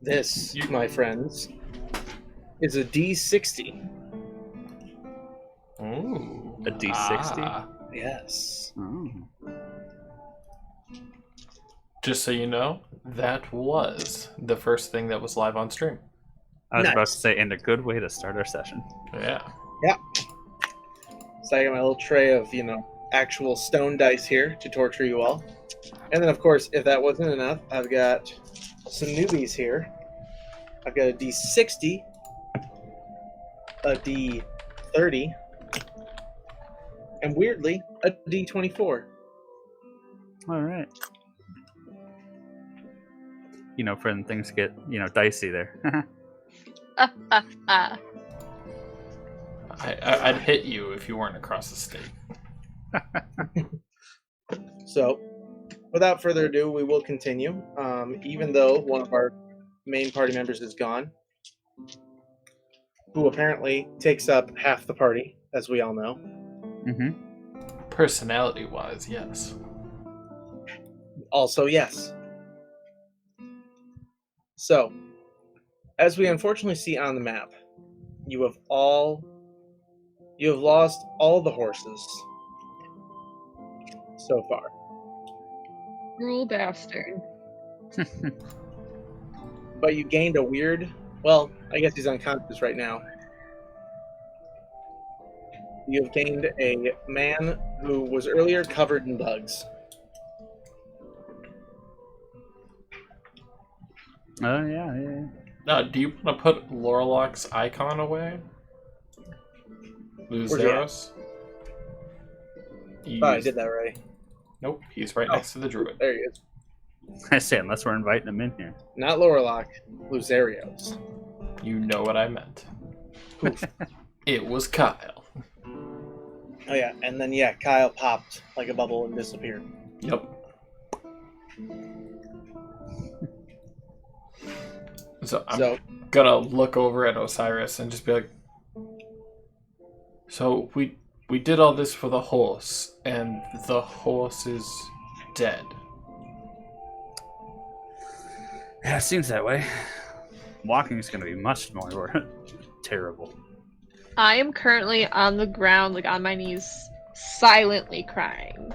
This, my friends, is a D60. Ooh. A D60? Yes. Oh. Just so you know, that was the first thing that was live on stream. I was Nice. about to say, and a good way to start our session. Yeah. So I got my little tray of, actual stone dice here to torture you all. And then, of course, if that wasn't enough, I've got some newbies here. I've got a D60, a D30, and weirdly, a D24. All right. Friend, things get, dicey there. I'd hit you if you weren't across the state. So, without further ado, we will continue. Even though one of our main party members is gone, who apparently takes up half the party, as we all know. Mm-hmm. Personality-wise, yes. Also, yes. So, as we unfortunately see on the map, you have lost all the horses so far. Cruel bastard. But you gained a weird... Well, I guess he's unconscious right now. You have gained a man who was earlier covered in bugs. Oh, yeah. Now, do you want to put Lorelok's icon away? Where's he Luzeros? Oh, I did that right. Nope, he's right next to the druid. There he is. I say, unless we're inviting him in here. Not Lorelok, Luzerios. You know what I meant. Poof. It was Kyle. Oh yeah, and then Kyle popped like a bubble and disappeared. Yep. So I'm gonna look over at Osiris and just be like, so we did all this for the horse, and the horse is dead. Yeah, it seems that way. Walking is going to be much more terrible. I am currently on the ground, like on my knees, silently crying.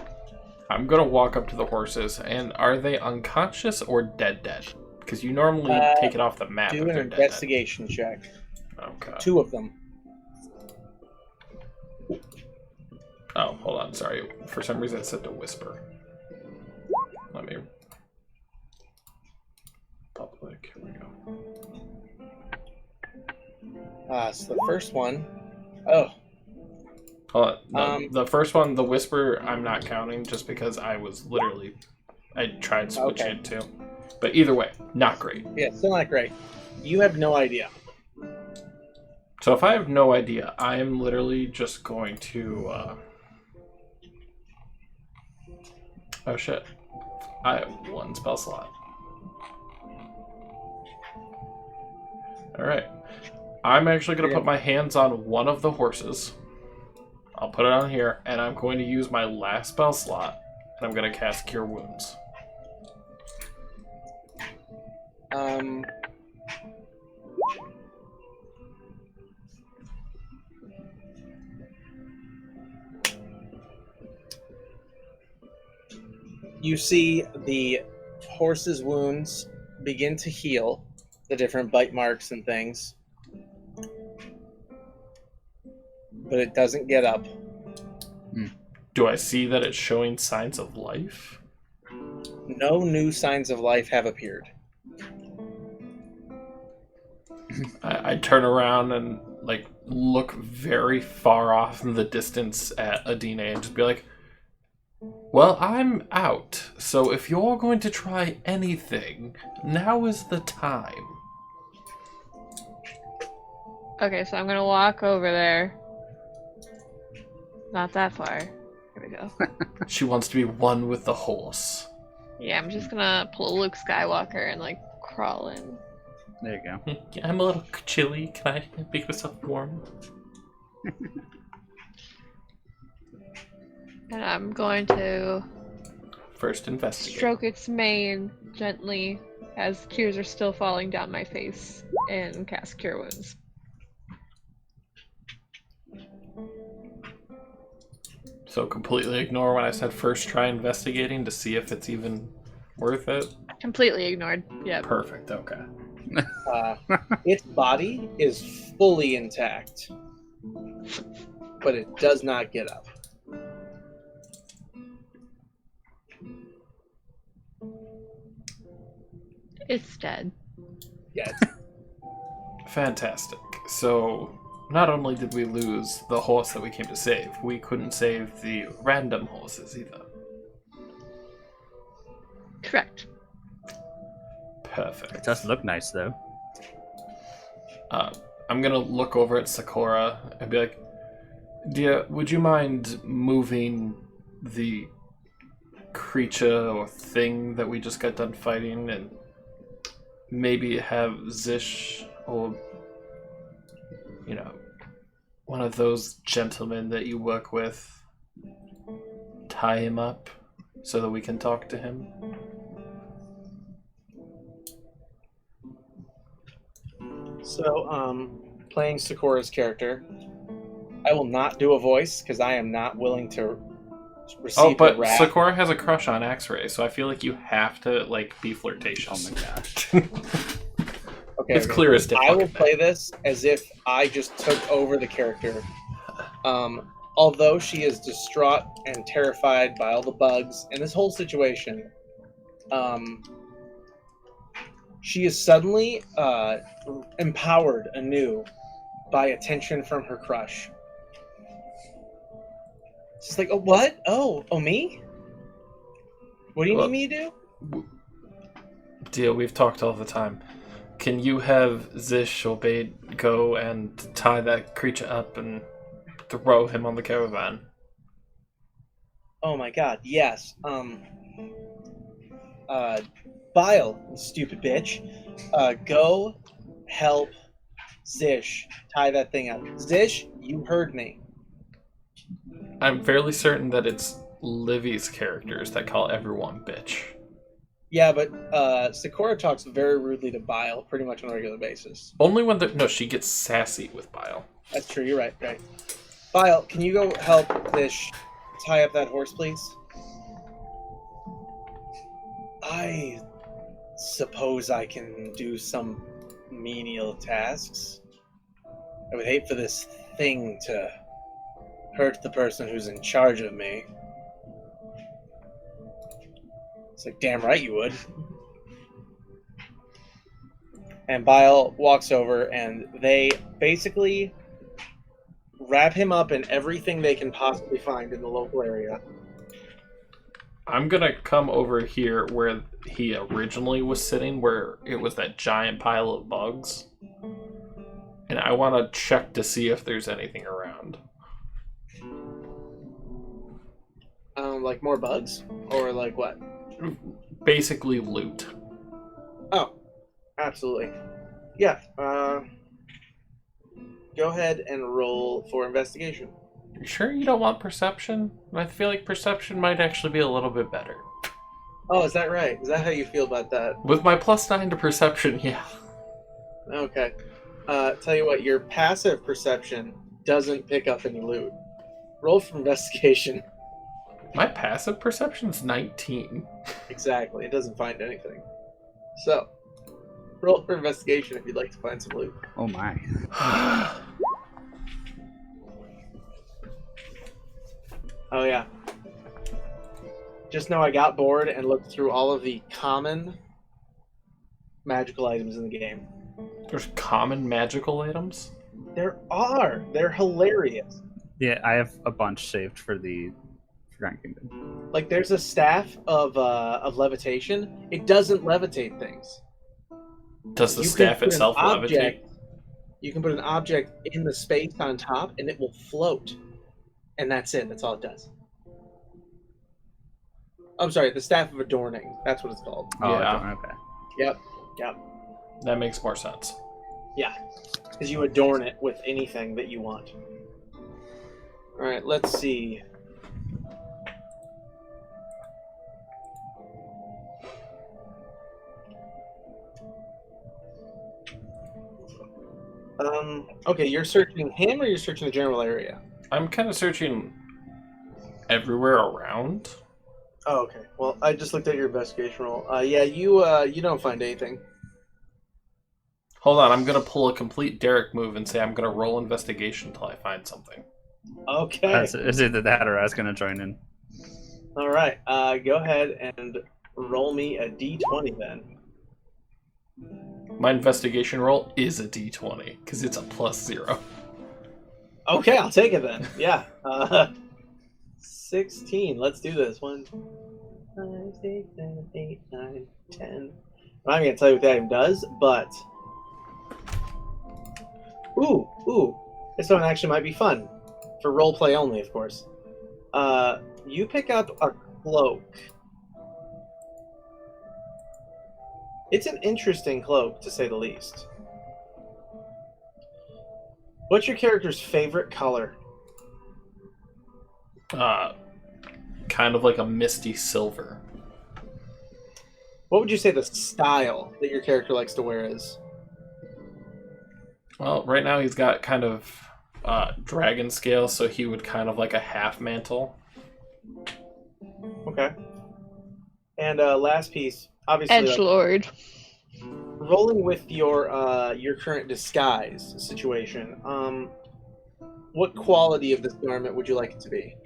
I'm gonna walk up to the horses, and are they unconscious or dead? Because you normally take it off the map. Do if an they're dead. investigation check. Okay. 2 of them. Oh, hold on. Sorry. For some reason, it said to whisper. Let me. Public. Here we go. So the first one. Oh. Hold on. No, the first one, the whisper, I'm not counting just because I tried switching it too. But either way, not great. Yeah, still not great. You have no idea. So if I have no idea, I am literally just going to... Oh shit. I have 1 spell slot. Alright. I'm actually going to put my hands on one of the horses. I'll put it on here, and I'm going to use my last spell slot, and I'm going to cast Cure Wounds. You see the horse's wounds begin to heal, the different bite marks and things. But it doesn't get up. Do I see that it's showing signs of life? No new signs of life have appeared. I turn around and look very far off in the distance at Adine and just be like, well, I'm out, so if you're going to try anything, now is the time. Okay, so I'm gonna walk over there. Not that far. Here we go. She wants to be one with the horse. Yeah, I'm just gonna pull Luke Skywalker and crawl in. There you go. I'm a little chilly. Can I make myself warm? And I'm going to First investigate. stroke its mane gently as tears are still falling down my face, and cast Cure Wounds. So completely ignore when I said first try investigating to see if it's even worth it? Completely ignored. Yep. Perfect, okay. Its body is fully intact, but it does not get up. It's dead. Yeah, Fantastic. So, not only did we lose the horse that we came to save, we couldn't save the random horses either. Correct. Perfect. It does look nice, though. I'm gonna look over at Sakura and be like, "Dear, would you mind moving the creature or thing that we just got done fighting and maybe have Zish or, you know, one of those gentlemen that you work with tie him up so that we can talk to him?" So, playing Sakura's character, I will not do a voice because I am not willing to receive Oh, but the wrath. Sakura has a crush on X-Ray, so I feel like you have to like be Oh flirtatious. my gosh. Okay, It's clear as day. I will play this as if I just took over the character. Although she is distraught and terrified by all the bugs and this whole situation, she is suddenly empowered anew by attention from her crush. She's like, "Oh, what? Oh, me? What do you Well- need me to do?" Deal, we've talked all the time. Can you have Zish or Bade go and tie that creature up and throw him on the caravan? Oh my god, yes. Bile, you stupid bitch. Go help Zish tie that thing up. Zish, you heard me. I'm fairly certain that it's Livy's characters that call everyone bitch. Yeah, but Sakura talks very rudely to Bile pretty much on a regular basis. Only when no, she gets sassy with Bile. That's true, you're right. Bile, can you go help Zish tie up that horse, please? I suppose I can do some menial tasks. I would hate for this thing to hurt the person who's in charge of me. It's like, damn right you would. And Bile walks over and they basically wrap him up in everything they can possibly find in the local area. I'm gonna come over here where he originally was sitting, where it was that giant pile of bugs. And I want to check to see if there's anything around. Like more bugs? Or like what? Basically loot. Oh, absolutely. Yeah, go ahead and roll for investigation. You sure you don't want perception? I feel like perception might actually be a little bit better. Oh, is that right? Is that how you feel about that? With my +9 to perception, yeah. Okay. Tell you what, your passive perception doesn't pick up any loot. Roll for investigation. My passive perception's 19. Exactly, it doesn't find anything. So, roll for investigation if you'd like to find some loot. Oh my. Oh yeah. Just know I got bored and looked through all of the common magical items in the game. There's common magical items? There are. They're hilarious. Yeah, I have a bunch saved for the Forgotten Kingdom. Like there's a staff of levitation. It doesn't levitate things. Does the You staff can put an itself levitate? object- You can put an object in the space on top and it will float. And that's it. That's all it does. I'm sorry, the staff of adorning. That's what it's called. Oh, Yeah. okay. Yep. That makes more sense. Yeah. Because you adorn it with anything that you want. Alright, let's see. Okay, you're searching him or you're searching the general area? I'm kind of searching everywhere around. Oh, okay. Well, I just looked at your investigation roll. Yeah, you don't find anything. Hold on, I'm gonna pull a complete Derek move and say I'm gonna roll investigation until I find something. Okay. It's either that or I was going to join in. All right. Go ahead and roll me a d20 then. My investigation roll is a d20 because it's a +0. Okay, I'll take it then. Yeah. 16. Let's do this. 1, 5, 6, 7, 8, 9, 10. I'm not gonna tell you what that item does, but ooh, this one actually might be fun for role play only, of course. You pick up a cloak. It's an interesting cloak, to say the least. What's your character's favorite color? Kind of like a misty silver. What would you say the style that your character likes to wear is? Well, right now he's got kind of dragon scale, so he would kind of like a half mantle. Okay. And last piece, obviously, Edgelord. rolling with your current disguise situation. What quality of this garment would you like it to be?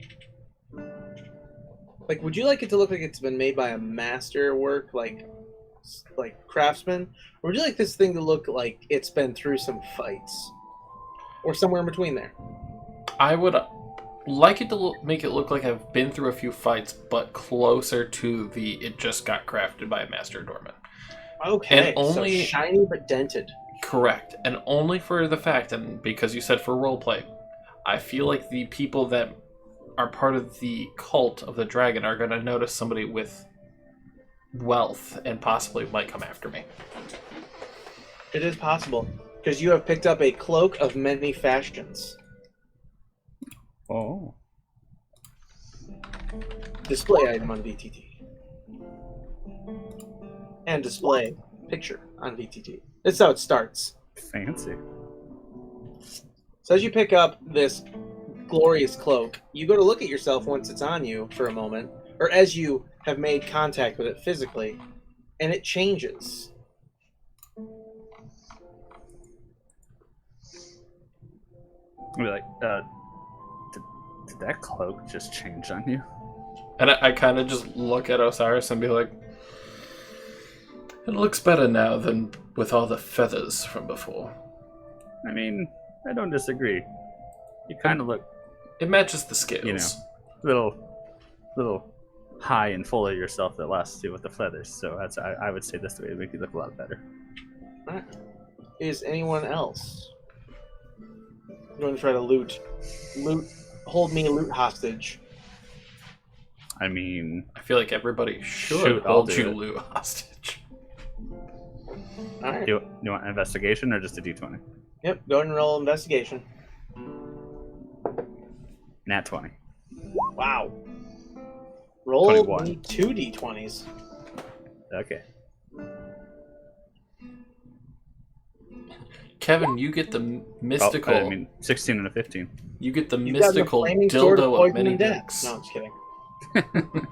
Like, would you like it to look like it's been made by a masterwork, like craftsman, or would you like this thing to look like it's been through some fights, or somewhere in between there? I would like it to make it look like I've been through a few fights, but closer to the it just got crafted by a master adornment. Okay, And only- so shiny but dented. Correct, and only for the fact, and because you said for roleplay, I feel like the people that are part of the cult of the dragon are going to notice somebody with wealth and possibly might come after me. It is possible, because you have picked up a cloak of many fashions. Oh. Display item on VTT. And display picture on VTT. That's how it starts. Fancy. So as you pick up this glorious cloak, you go to look at yourself once it's on you for a moment, or as you have made contact with it physically, and it changes. I'll be like, did that cloak just change on you? And I kind of just look at Osiris and be like, it looks better now than with all the feathers from before. I mean, I don't disagree. You kind of look, It matches the scales. you know, little high and full of yourself that last year with the feathers. So that's I would say this way would make you look a lot better. Alright. Is anyone else going to try to loot, hold me loot hostage? I mean, I feel like everybody should Shoot, I'll hold do you it. Lou hostage. Alright. do you want investigation or just a d20? Yep, go ahead and roll investigation. Nat 20. Wow. Roll 21. me 2 d20s. Okay. Kevin, you get the mystical. Oh, I mean, 16 and a 15. You get the You've got the mystical flaming sword dildo of poison many and death. dicks. No, I'm just kidding.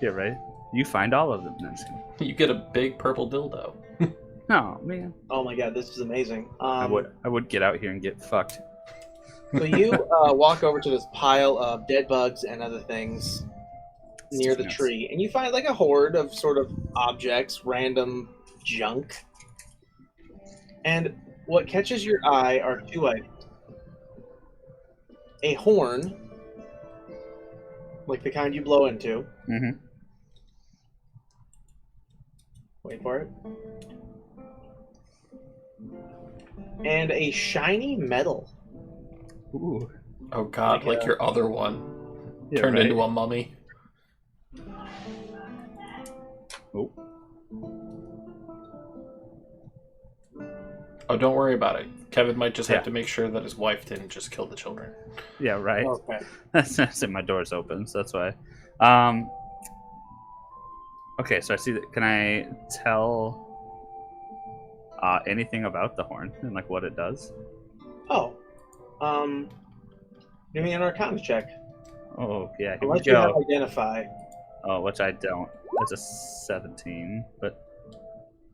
Yeah, right. You find all of them. No, I'm just kidding. You get a big purple dildo. No, man. Oh my god, this is amazing. I would get out here and get fucked. So you walk over to this pile of dead bugs and other things near the Yes. tree, and you find like a hoard of sort of objects, random junk. And what catches your eye are 2 items. A horn, like the kind you blow into. Mm-hmm. Wait for it. And a shiny medal. Ooh. Oh god, Like like a- your other one Yeah, turned right. into a mummy. Oh. Oh, don't worry about it. Kevin might just have Yeah. to make sure that his wife didn't just kill the children. Yeah, right. Okay. That's it. My door's open, so that's why. Okay, so I see that. Can I tell Anything about the horn and like what it does? Oh, give me an Arcana check. Oh yeah, here we Unless you have go. Identify. Oh, which I don't. That's a 17, but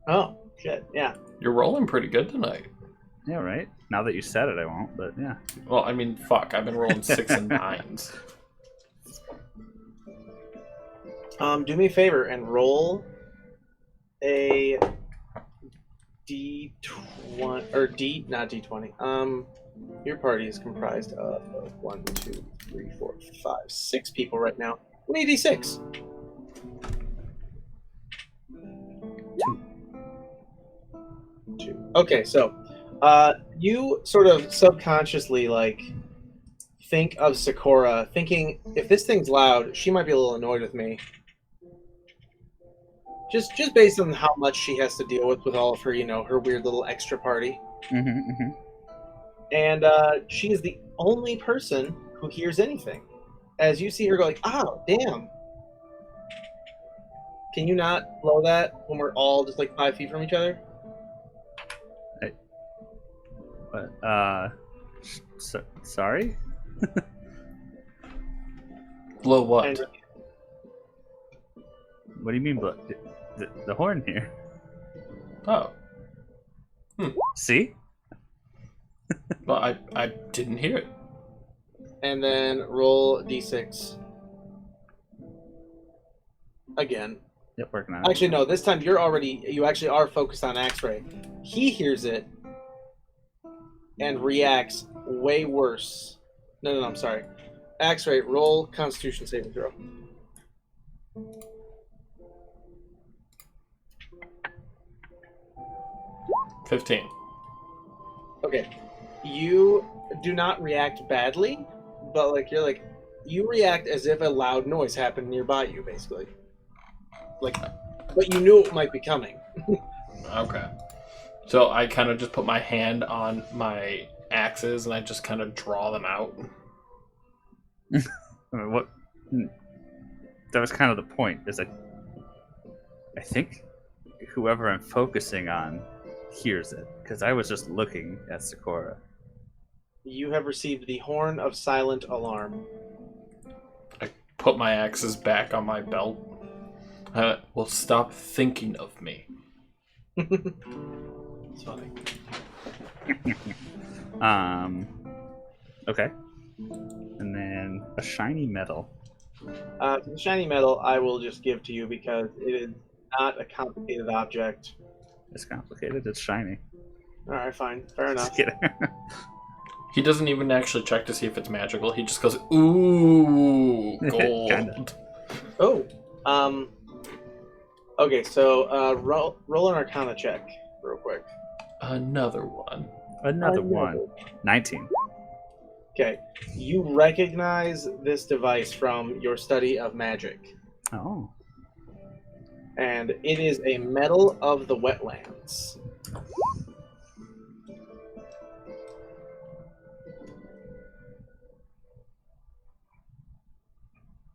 Oh, shit, yeah. You're rolling pretty good tonight. yeah, right. Now that you said it, I won't. But yeah. Well, I mean, fuck. I've been rolling 6 and 9s. Do me a favor and roll a D20 or not D20. Your party is comprised of 1, 2, 3, 4, 5, 6 people right now. Give me a D6. 2. Okay, so you sort of subconsciously like think of Sakura, thinking if this thing's loud, she might be a little annoyed with me. Just based on how much she has to deal with all of her, her weird little extra party. And she is the only person who hears anything. As you see her go like, oh, damn. Can you not blow that when we're all just like 5 feet from each other? But sorry. Blow what? And What do you mean? But the horn here. Oh. See? Well, I didn't hear it. and then roll d6 again. Yep, working on it. Actually, no. This time you actually are focused on X-Ray. He hears it and reacts way worse. No, I'm sorry. X-Ray, roll Constitution saving throw. $15. Okay, you do not react badly, but you react as if a loud noise happened nearby you, basically. But you knew it might be coming. Okay. So I kind of just put my hand on my axes and I just kind of draw them out. I mean, what? That was kind of the point. Is I think whoever I'm focusing on hears it because I was just looking at Sakura. You have received the Horn of Silent Alarm. I put my axes back on my belt. Well, stop thinking of me. It's funny. Okay. And then a shiny metal. The shiny metal I will just give to you because it is not a complicated object. It's complicated. It's shiny. All right, fine, fair enough. Just kidding. He doesn't even actually check to see if it's magical. He just goes, ooh, gold. Kinda. Oh, okay, so roll an Arcana check real quick. Another one. Another one. 19. Okay, you recognize this device from your study of magic, Oh. and it is a medal of the wetlands.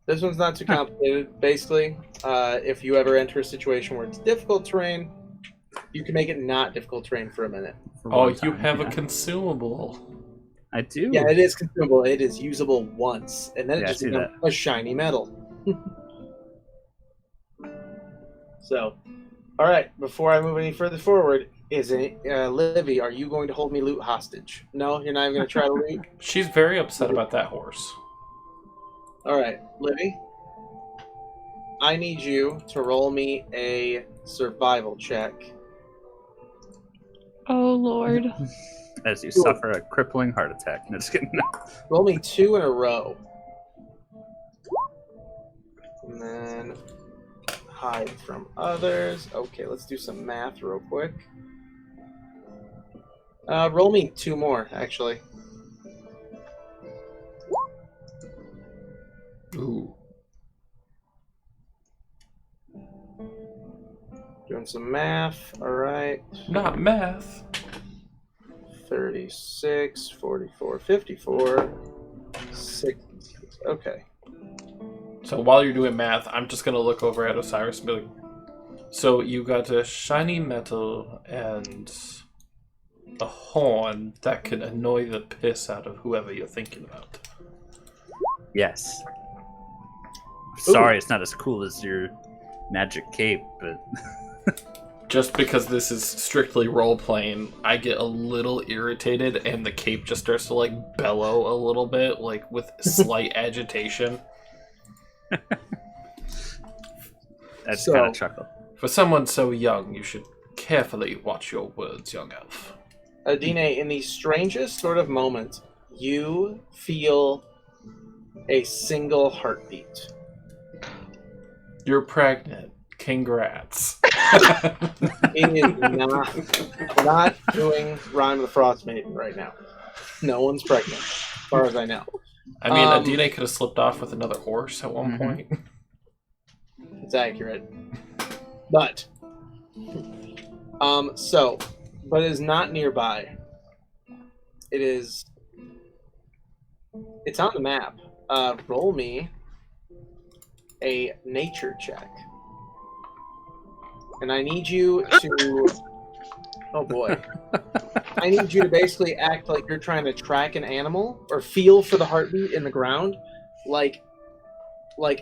This one's not too complicated. Basically, if you ever enter a situation where it's difficult terrain, you can make it not difficult terrain for a minute. For Oh, one you time, have yeah. a consumable. I do. Yeah, it is consumable. It is usable once, and then it Yeah, I just see becomes a shiny metal. So, all right. Before I move any further forward, Livy? Are you going to hold me loot hostage? No, you're not even going to try to loot. She's very upset about that horse. All right, Livy. I need you to roll me a survival check. Oh Lord. As you suffer a crippling heart attack. No, just kidding. Roll me 2 in a row. And then hide from others. Okay, let's do some math real quick. Roll me 2 more, actually. Ooh. Doing some math. All right. Not math. 36, 44, 54, 66. Okay. So while you're doing math, I'm just going to look over at Osiris and be like, So you got a shiny metal and a horn that can annoy the piss out of whoever you're thinking about. Yes. Sorry, it's not as cool as your magic cape, but Just because this is strictly role-playing, I get a little irritated and the cape just starts to like bellow a little bit, like with slight agitation. that's So- kind of chuckle. For someone so young, you should carefully watch your words, young elf. Adine, in the strangest sort of moment, you feel a single heartbeat. You're pregnant. Congrats. It is not doing Rhyme of the Frost Maiden right now. No one's pregnant, as far as I know. I mean, Adine could have slipped off with another horse at one point. It's accurate. But, but it is not nearby. It's on the map. Roll me a nature check. And I need you to... Oh boy. I need you to basically act like you're trying to track an animal or feel for the heartbeat in the ground, like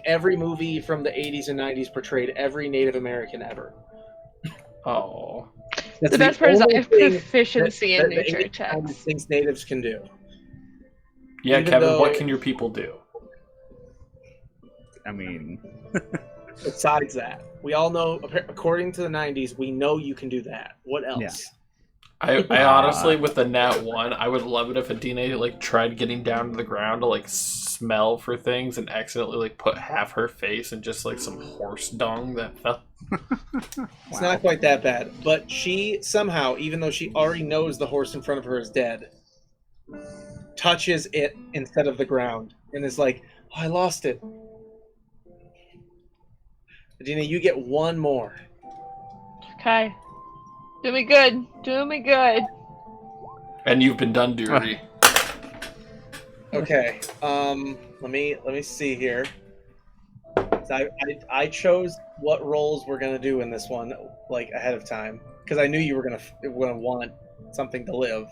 every movie from the 80s and 90s portrayed every Native American ever. Oh. That's The best part is I only have thing proficiency in that the nature 80s checks. thinks natives can do. Yeah, Even Kevin, though- what can your people do? I mean, Besides that, we all know, according to the 90s, we know you can do that. What else? Yeah. I honestly, with the nat 1, I would love it if Adine like tried getting down to the ground to like smell for things and accidentally like put half her face in just like some horse dung that fell. It's not quite that bad. But she somehow, even though she already knows the horse in front of her is dead, touches it instead of the ground and is like, oh, I lost it. Adina, you get one more. Okay. Do me good. Do me good. And you've been done, Dury. Okay. Let me see here. So I chose what roles we're gonna do in this one like ahead of time because I knew you were gonna want something to live.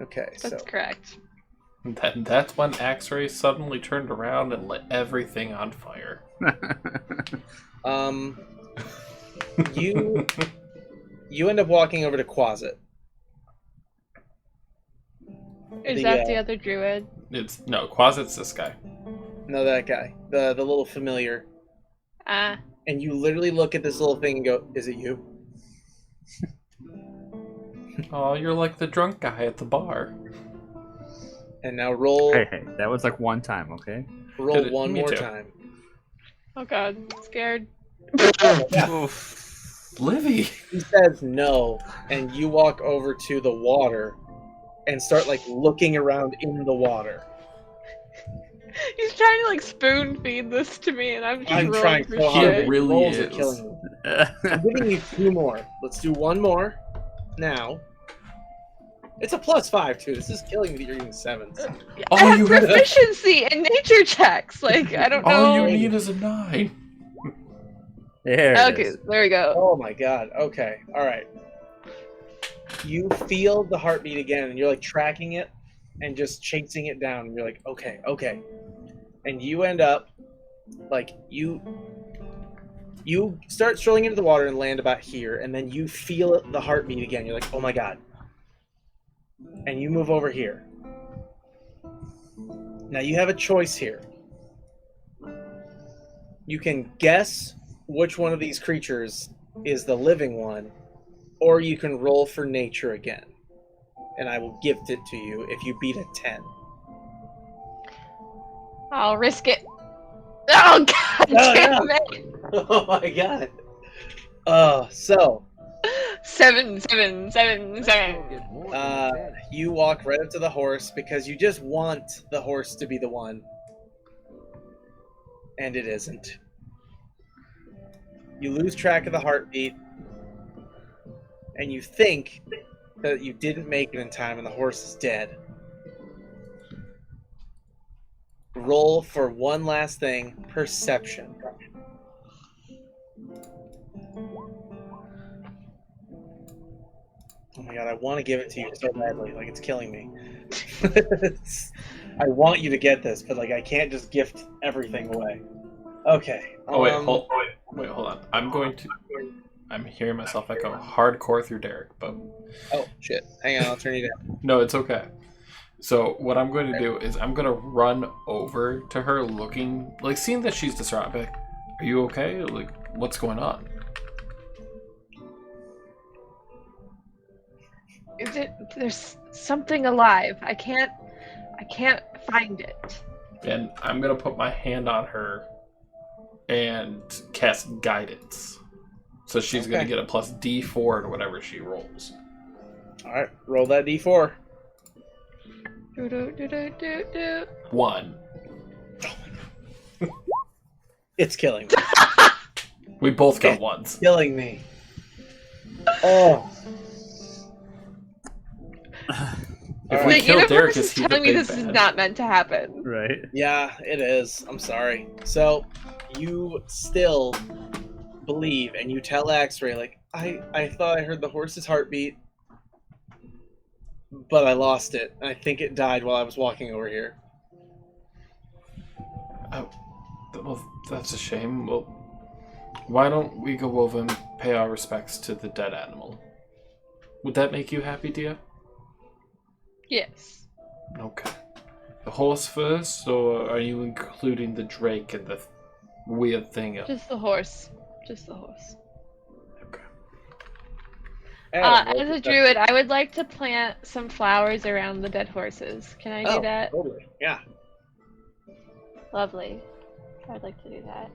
Okay, That's so correct. That's when X-Ray suddenly turned around and lit everything on fire. you end up walking over to Quasit. Is The, that the other druid? It's no Quasit's this guy. No, that guy, the little familiar, Ah. and you literally look at this little thing and go, "Is it you?" Oh, you're like the drunk guy at the bar. And now roll hey, that was like one time, okay? one Me more too. time. Oh god. Scared. Livy. He says no, and you walk over to the water and start like looking around in the water. He's trying to like spoon feed this to me, and I'm just I'm rolling trying for so He hard. shit. really Rolls are is. killing me. I'm giving you two more. Let's do one more now. It's a +5 too. This is killing me that you're using sevens. Oh, I have you have- proficiency in nature checks. Like I don't know. All you need is a 9. There it Okay, is. there we go. Oh my god. Okay. All right. You feel the heartbeat again, and you're like tracking it and just chasing it down. And you're like, okay, okay. And you end up like you start strolling into the water and land about here, and then you feel the heartbeat again. You're like, oh my god. And you move over here. Now you have a choice here. You can guess which one of these creatures is the living one, or you can roll for nature again. And I will gift it to you if you beat a 10. I'll risk it. Oh god damn it! Oh my god. So, Seven. you walk right up to the horse because you just want the horse to be the one. And it isn't. You lose track of the heartbeat, and you think that you didn't make it in time and the horse is dead. Roll for one last thing, perception. Oh my god, I want to give it to you so badly. Like, it's killing me. I want you to get this, but like I can't just gift everything away. Okay. Oh wait, hold on. I'm hearing myself echo hardcore through Derek, but Oh shit! Hang on, I'll turn you down. no, it's okay. So what I'm going to do is I'm going to run over to her, looking like seeing that she's distraught. I'll be like, "Are you okay? Like, what's going on?" There's something alive. I can't find it. And I'm going to put my hand on her and cast guidance. So she's going to get a plus D4 to whatever she rolls. All right, roll that D4. Do. 1. It's killing me. We both got ones. Killing me. Oh. If All we right. The kill universe Derek, is is he the telling me big this bad? is not meant to happen. Right. Yeah, it is. I'm sorry. So you still believe, and you tell X-Ray, like, I thought I heard the horse's heartbeat, but I lost it. I think it died while I was walking over here. Well, that's a shame. Well, why don't we go over and pay our respects to the dead animal? Would that make you happy, dear? Yes. Okay. The horse first, or are you including the drake and the weird thing? Just the horse. Just the horse. Okay. Adam, As a druid, I would like to plant some flowers around the dead horses. Can I do that? Totally. Yeah. Lovely. I'd like to do that.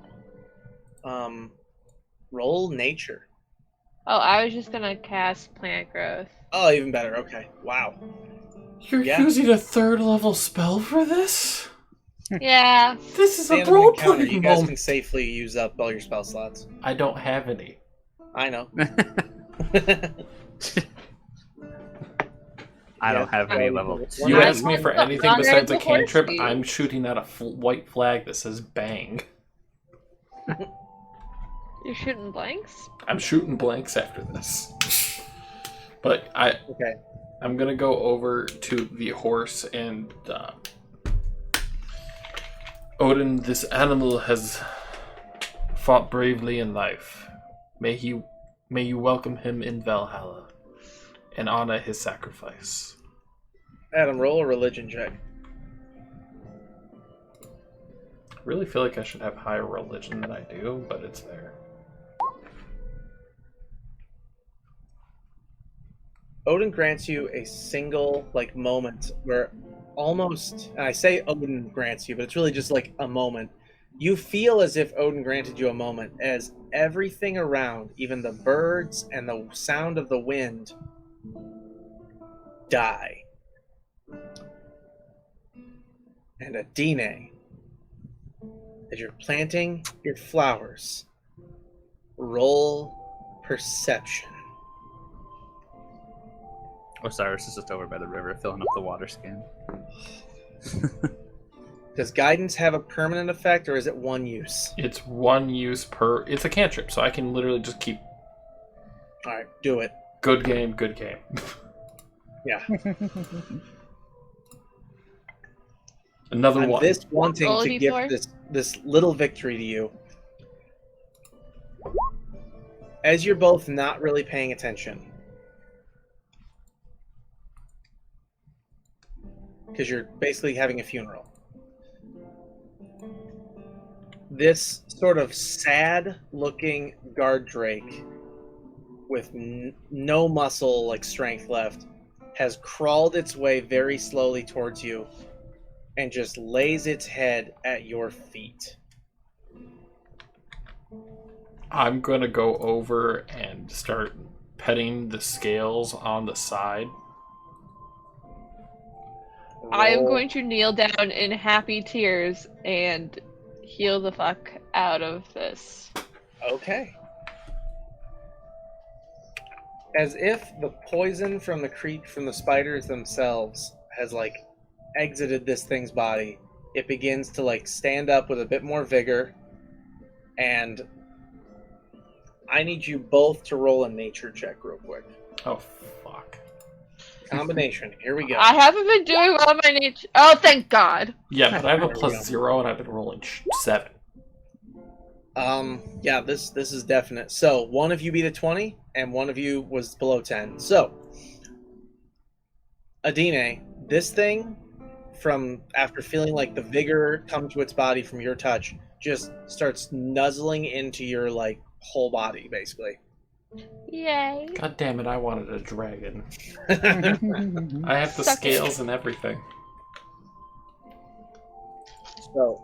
Roll nature. Oh, I was just gonna cast plant growth. Oh, even better. Okay. Wow. You're Yeah. using a 3rd level spell for this? Yeah. This is a Stand up and counter. role-playing You guys moment. can safely use up all your spell slots. I don't have any. I know. I don't have any level. You Well, ask me for anything honor besides a the horse cantrip, thief. I'm shooting at a white flag that says bang. You're shooting blanks? I'm shooting blanks after this. But Okay. I'm gonna go over to the horse and Odin, this animal has fought bravely in life. May you welcome him in Valhalla and honor his sacrifice. Adam, roll a religion check. I really feel like I should have higher religion than I do, but it's there. Odin grants you a single moment where almost, and I say Odin grants you, but it's really just like a moment. You feel as if Odin granted you a moment as everything around, even the birds and the sound of the wind, die. And Adine, as you're planting your flowers, roll perception. Osiris is just over by the river filling up the water skin. Does guidance have a permanent effect, or is it one use? It's 1 use per. It's a cantrip, so I can literally just keep. All right, do it. Good game, good game. Yeah. Another I'm one. this wanting Roll a to D4. give this little victory to you. As you're both not really paying attention. Because you're basically having a funeral. This sort of sad-looking guard drake with no muscle, strength left, has crawled its way very slowly towards you and just lays its head at your feet. I'm gonna go over and start petting the scales on the side. I am Roll- going to kneel down in happy tears and heal the fuck out of this. Okay. As if the poison from the spiders themselves has exited this thing's body, it begins to stand up with a bit more vigor, and I need you both to roll a nature check real quick. Oh fuck. Combination. Here we go. I haven't been doing well on my nature. Oh, thank God. Yeah, but I have a There we go. +0 and I've been rolling 7. Yeah, this is definite. So one of you beat a 20, and one of you was below 10. So, Adine, this thing, from after feeling like the vigor come to its body from your touch, just starts nuzzling into your like whole body, basically. Yay. God damn it, I wanted a dragon. Mm-hmm. I have the Suck it. scales and everything. So,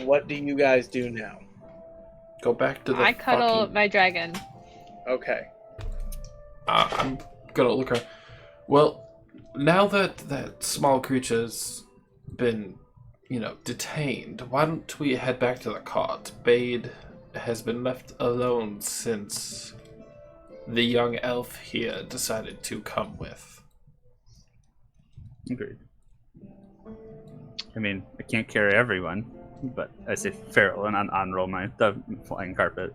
what do you guys do now? Go back to the I cuddle fucking... my dragon. Okay. I'm gonna look around. Well, now that that small creature's been, detained, why don't we head back to the cart? Bade has been left alone since the young elf here decided to come with. Agreed. I mean, I can't carry everyone, but I say feral and unroll the flying carpet.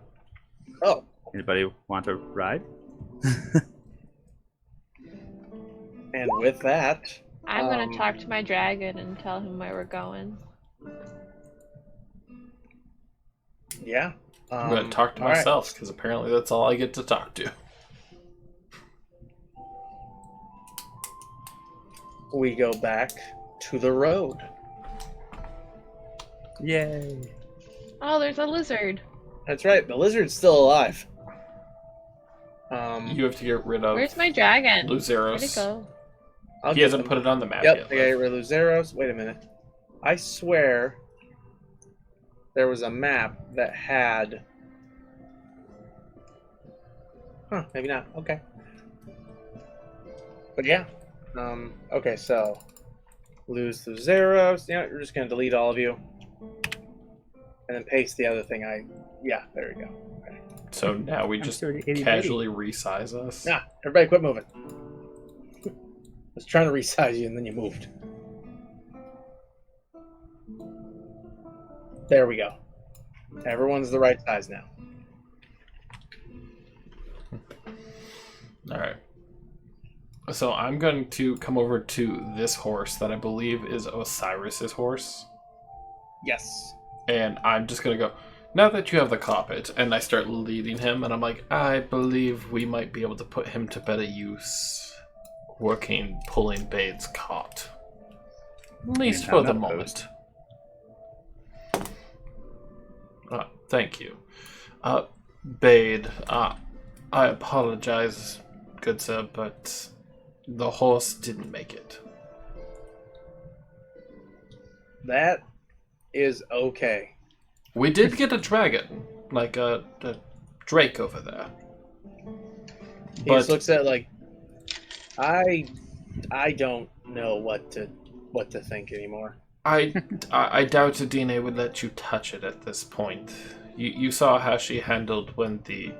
Oh, Anybody want to ride? and with that, I'm gonna talk to my dragon and tell him where we're going. yeah. I'm gonna talk to all right. myself, because apparently that's all I get to talk to. We go back to the road. Yay! Oh, there's a lizard. That's right. The lizard's still alive. You have to get rid of Where's my dragon? Where'd it Luzeros. go? I'll He get hasn't them. put it on the map Yep, yet. I got rid of Luzeros. Wait a minute. I swear there was a map that had... Huh, maybe not. Okay. But yeah. Okay, so... Lose Luzeros. Yeah, we're just going to delete all of you. And then paste the other thing Yeah, there we go. Okay. So now we I'm just already itty-bitty. casually resize us. Nah, everybody quit moving. I was trying to resize you and then you moved. There we go. Everyone's the right size now. All right. So I'm going to come over to this horse that I believe is Osiris's horse. Yes. And I'm just going to go, now that you have the carpet, and I start leading him, and I'm like, I believe we might be able to put him to better use pulling Bade's cart. At least I'm for the not moment. Thank you. Bade, I apologize, good sir, but the horse didn't make it. That is okay. We did get a dragon, like a drake over there. He But just looks at it like, I don't know what to think anymore. I doubt Adine would let you touch it at this point. You saw how she handled when the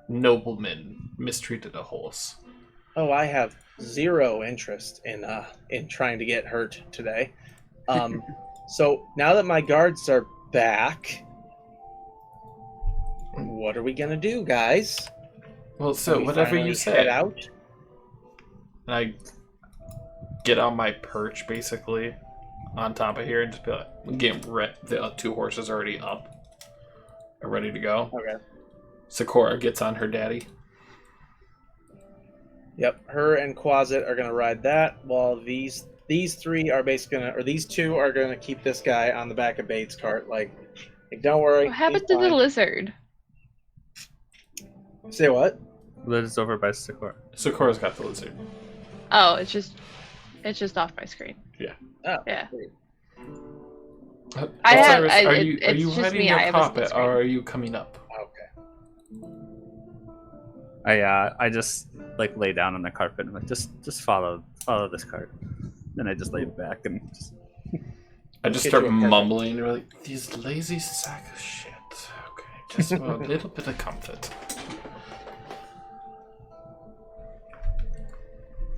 nobleman mistreated a horse. Oh, I have zero interest in trying to get hurt today. So now that my guards are back, what are we gonna do, guys? Well, Can so we whatever finally you head say. out? And I get on my perch, basically, on top of here, and just be like, the two horses are already up. Are ready to go. Okay. Sakura gets on her daddy. Yep, her and Quasit are gonna ride that, while these three are basically gonna, or these two are gonna keep this guy on the back of Bates' cart. Like don't worry. What happened he's to the fine. lizard? Say what? Liz over by Sakura. Sakura's got the lizard. Oh, it's just off my screen. Oh, Yeah. great. I have- Osiris, I- are it- you it's just riding me, your I have a split carpet, screen. or are you coming up? Okay. I just like lay down on the carpet and like just follow this cart. Then I just lay back and just I just Get start you a carpet. mumbling, you're like, these lazy sack of shit. Okay, just for a little bit of comfort.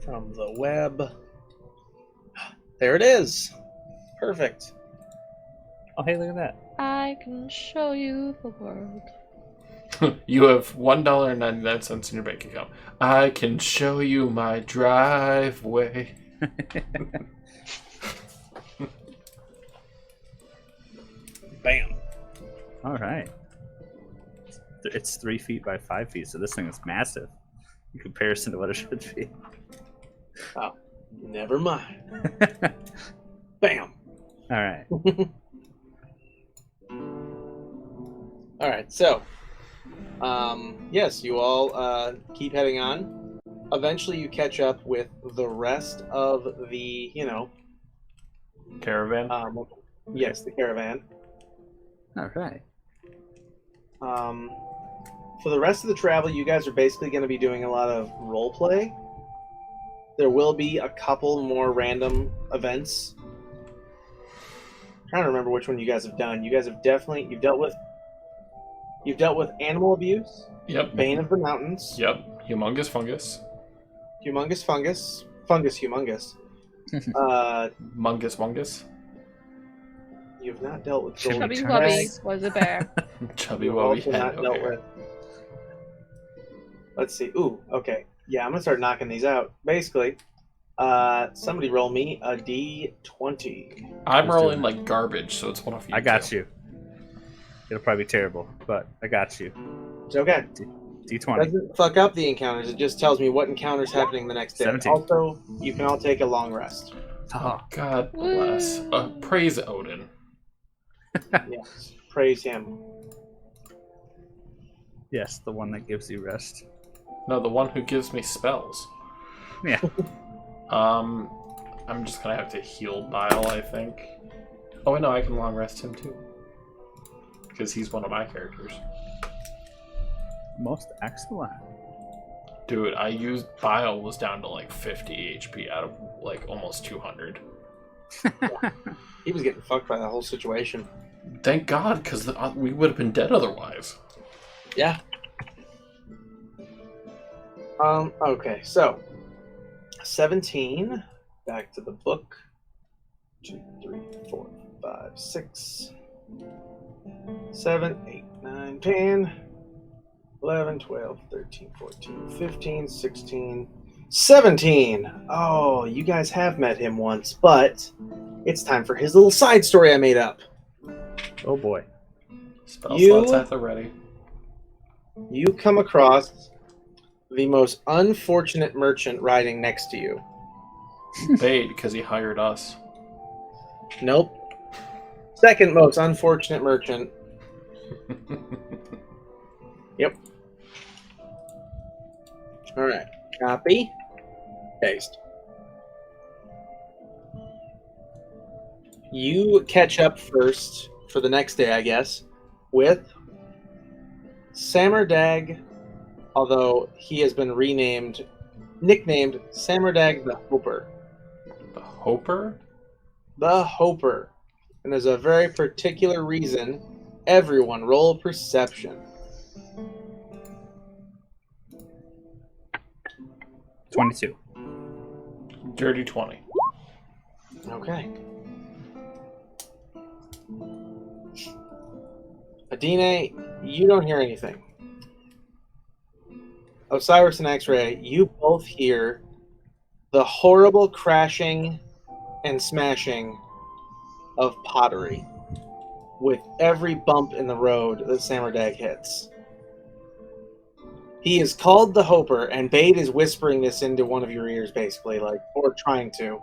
From the web. There it is. Perfect. oh hey, look at that. I can show you the world. You have $1.99 in your bank account. I can show you my driveway. Bam. All right. It's 3 feet by 5 feet, so this thing is massive in comparison to what it should be. Oh, never mind. Bam. All right. All right, so, yes, you all keep heading on. Eventually, you catch up with the rest of the, Caravan? yes, the caravan. All right. For the rest of the travel, you guys are basically going to be doing a lot of role play. There will be a couple more random events. I'm trying to remember which one you guys have done. You guys have you've dealt with animal abuse, Yep. Bane of the Mountains, Yep. Humongous fungus. humongous fungus, humongous. Mungus. You've not dealt with Chubby golden Chubby Chubby. Wubby was a bear. Chubby You've Wubby also head. not dealt with. Let's see. Ooh, okay. Yeah, I'm gonna start knocking these out. Basically, somebody roll me a d20. I'm Who's rolling doing like garbage, so it's one of you. I got two. you. It'll probably be terrible, but I got you. It's okay. D20. Doesn't fuck up the encounters. It just tells me what encounter's happening the next day. 17. Also, you can all take a long rest. Oh, God bless. Praise Odin. Yes. Praise him. yes, the one that gives you rest. No, the one who gives me spells. Yeah. I'm just gonna have to heal Bile, I think. Oh, I know, I can long rest him too. Because he's one of my characters. Most excellent. Dude, I used Bile was down to like 50 HP out of like almost 200. He was getting fucked by the whole situation. Thank God, because we would have been dead otherwise. Yeah. Okay, so 17. Back to the book. 2, 3, 4, 5, 6, 7, 8, 9, 10, 11, 12, 13, 14, 15, 16, 17. Oh, you guys have met him once, but it's time for his little side story I made up. Oh boy. Spell You- slots at the ready. You come across the most unfortunate merchant riding next to you. Bade, because he hired us. Nope. Second most unfortunate merchant. Yep. All right. Copy. Paste. You catch up first for the next day, I guess, with Samardag, although he has been nicknamed Samardag the Hoper. The Hoper? The Hoper. And there's a very particular reason. Everyone roll perception. 22. Dirty 20. Okay. Adine, you don't hear anything. Osiris and X-Ray, you both hear the horrible crashing and smashing of pottery with every bump in the road that Samardag hits. He is called the Hoper, and Bade is whispering this into one of your ears, basically, or trying to.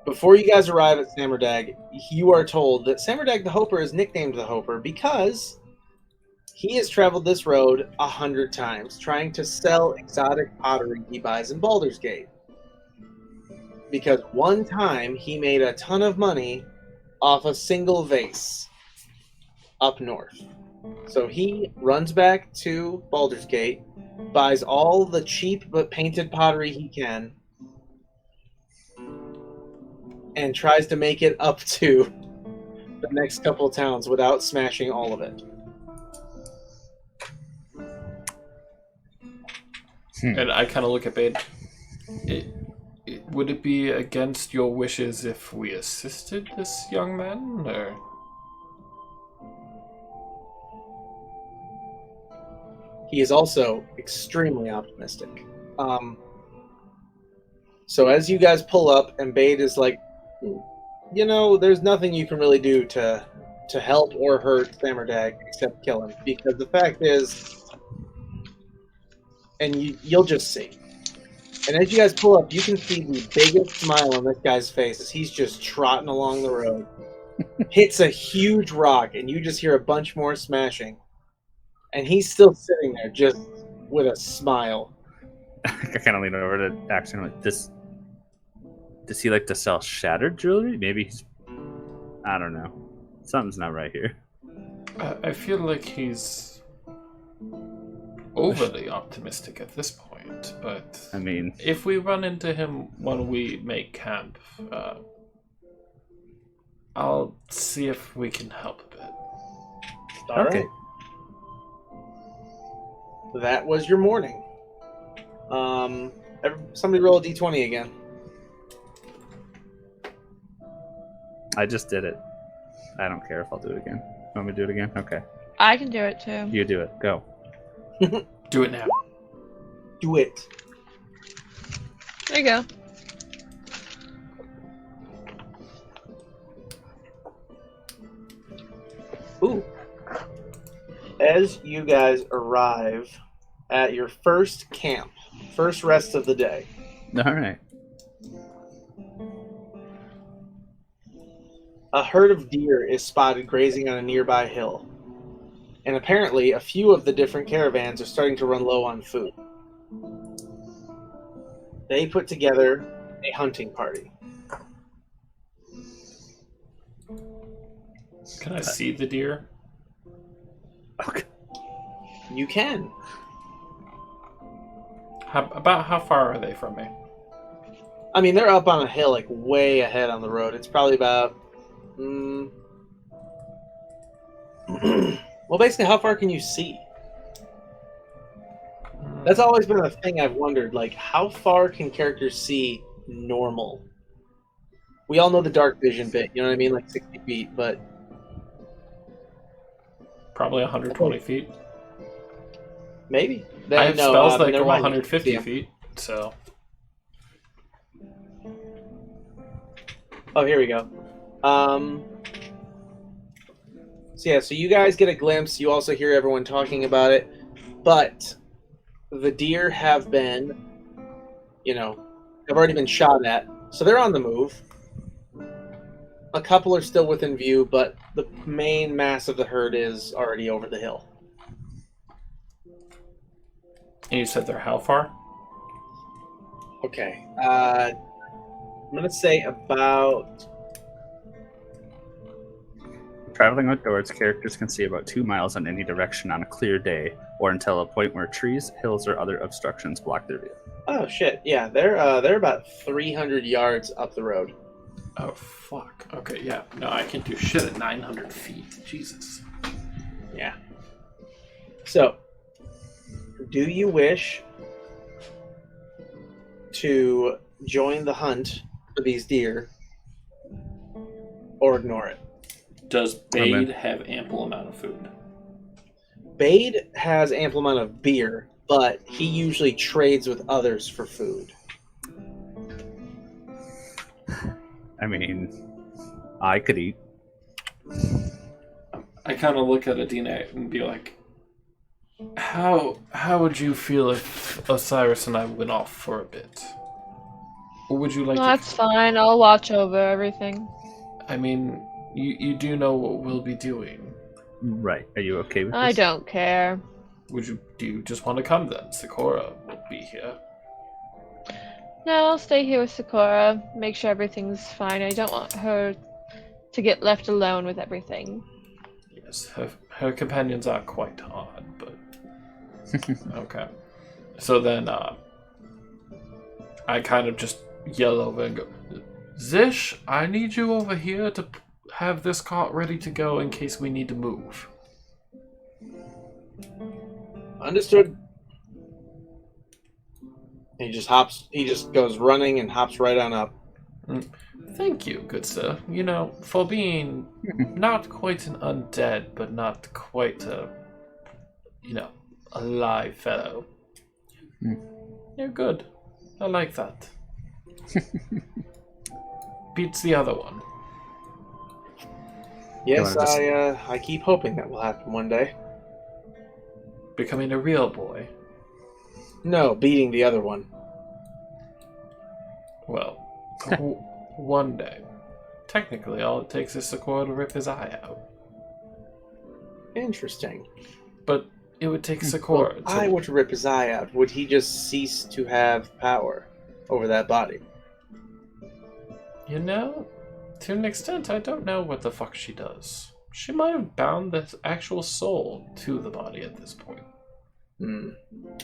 Before you guys arrive at Samardag, you are told that Samardag the Hoper is nicknamed the Hoper because he has traveled this road 100 times, trying to sell exotic pottery he buys in Baldur's Gate. Because one time he made a ton of money off a single vase up north. So he runs back to Baldur's Gate, buys all the cheap but painted pottery he can, and tries to make it up to the next couple of towns without smashing all of it. And I kind of look at Bade. Would it be against your wishes if we assisted this young man, or? he is also extremely optimistic. So as you guys pull up, and Bade is like, there's nothing you can really do to help or hurt Sammerdag except kill him, because the fact is, and you'll just see. And as you guys pull up, you can see the biggest smile on this guy's face as he's just trotting along the road. Hits a huge rock, and you just hear a bunch more smashing. And he's still sitting there just with a smile. I kind of lean over to Action like this. Does he like to sell shattered jewelry? Maybe he's... I don't know. Something's not right here. I feel like he's overly optimistic at this point, but I mean, if we run into him when we make camp, I'll see if we can help a bit. All okay. right. That was your morning. Somebody roll a d20 again. I just did it. I don't care if I'll do it again. Want me to do it again? Okay. I can do it too. You do it. Go. Do it now. Do it. There you go. Ooh. As you guys arrive at your first camp, first rest of the day, All right. a herd of deer is spotted grazing on a nearby hill. And apparently, a few of the different caravans are starting to run low on food. They put together a hunting party. Can I see the deer? Okay. You can. About how far are they from me? I mean, they're up on a hill, like way ahead on the road. It's probably about... well, basically, how far can you see? That's always been a thing I've wondered. Like, how far can characters see normal? We all know the dark vision bit, you know what I mean? Like 60 feet, but... Probably 120 feet. Maybe. I have spells that never go mind. 150 Yeah. feet, so... Oh, here we go. So you guys get a glimpse. You also hear everyone talking about it. But the deer have been, have already been shot at. So they're on the move. A couple are still within view, but the main mass of the herd is already over the hill. And you said they're how far? Okay. I'm going to say about... Traveling outdoors, characters can see about 2 miles in any direction on a clear day, or until a point where trees, hills, or other obstructions block their view. Oh, shit. Yeah, they're about 300 yards up the road. Oh, fuck. Okay, yeah. No, I can't do shit at 900 feet. Jesus. Yeah. So, do you wish to join the hunt for these deer or ignore it? Does Bade have ample amount of food? Bade has ample amount of beer, but he usually trades with others for food. I mean, I could eat. I kind of look at Adina and be like, how would you feel if Osiris and I went off for a bit? Or would you like That's fine. I'll watch over everything. I mean, you do know what we'll be doing. Right. Are you okay with this? I don't care. Do you just want to come then? Sakura will be here. No, I'll stay here with Sakura. Make sure everything's fine. I don't want her to get left alone with everything. Yes, her companions are quite odd, but... Okay. So then, I kind of just yell over and go, Zish, I need you over here to have this cart ready to go in case we need to move. Understood. He just goes running and hops right on up. Thank you, good sir. For being not quite an undead, but not quite a alive fellow. You're good. I like that. Beats the other one. Yes, wanna just- I keep hoping that will happen one day. Becoming a real boy. No, beating the other one. Well, one day. Technically, all it takes is Sakura to rip his eye out. Interesting. But it would take Sakura If I were to rip his eye out, would he just cease to have power over that body? You know, to an extent, I don't know what the fuck she does. She might have bound the actual soul to the body at this point.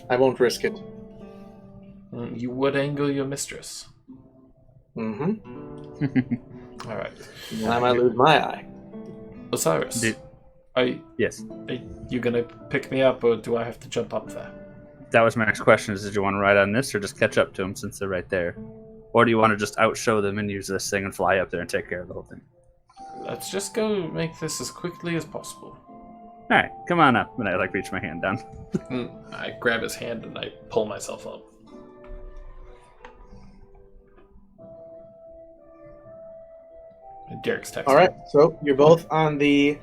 I won't risk it. You would angle your mistress. Mm-hmm. Alright. I might lose my eye. Osiris, Yes. are you gonna pick me up, or do I have to jump up there? That was my next question: is did you want to ride on this, or just catch up to them since they're right there, or do you want to just outshow them and use this thing and fly up there and take care of the whole thing? Let's just go make this as quickly as possible. All right, come on up. And I reach my hand down. I grab his hand and I pull myself up. And Derek's texting. All right, so you're both on the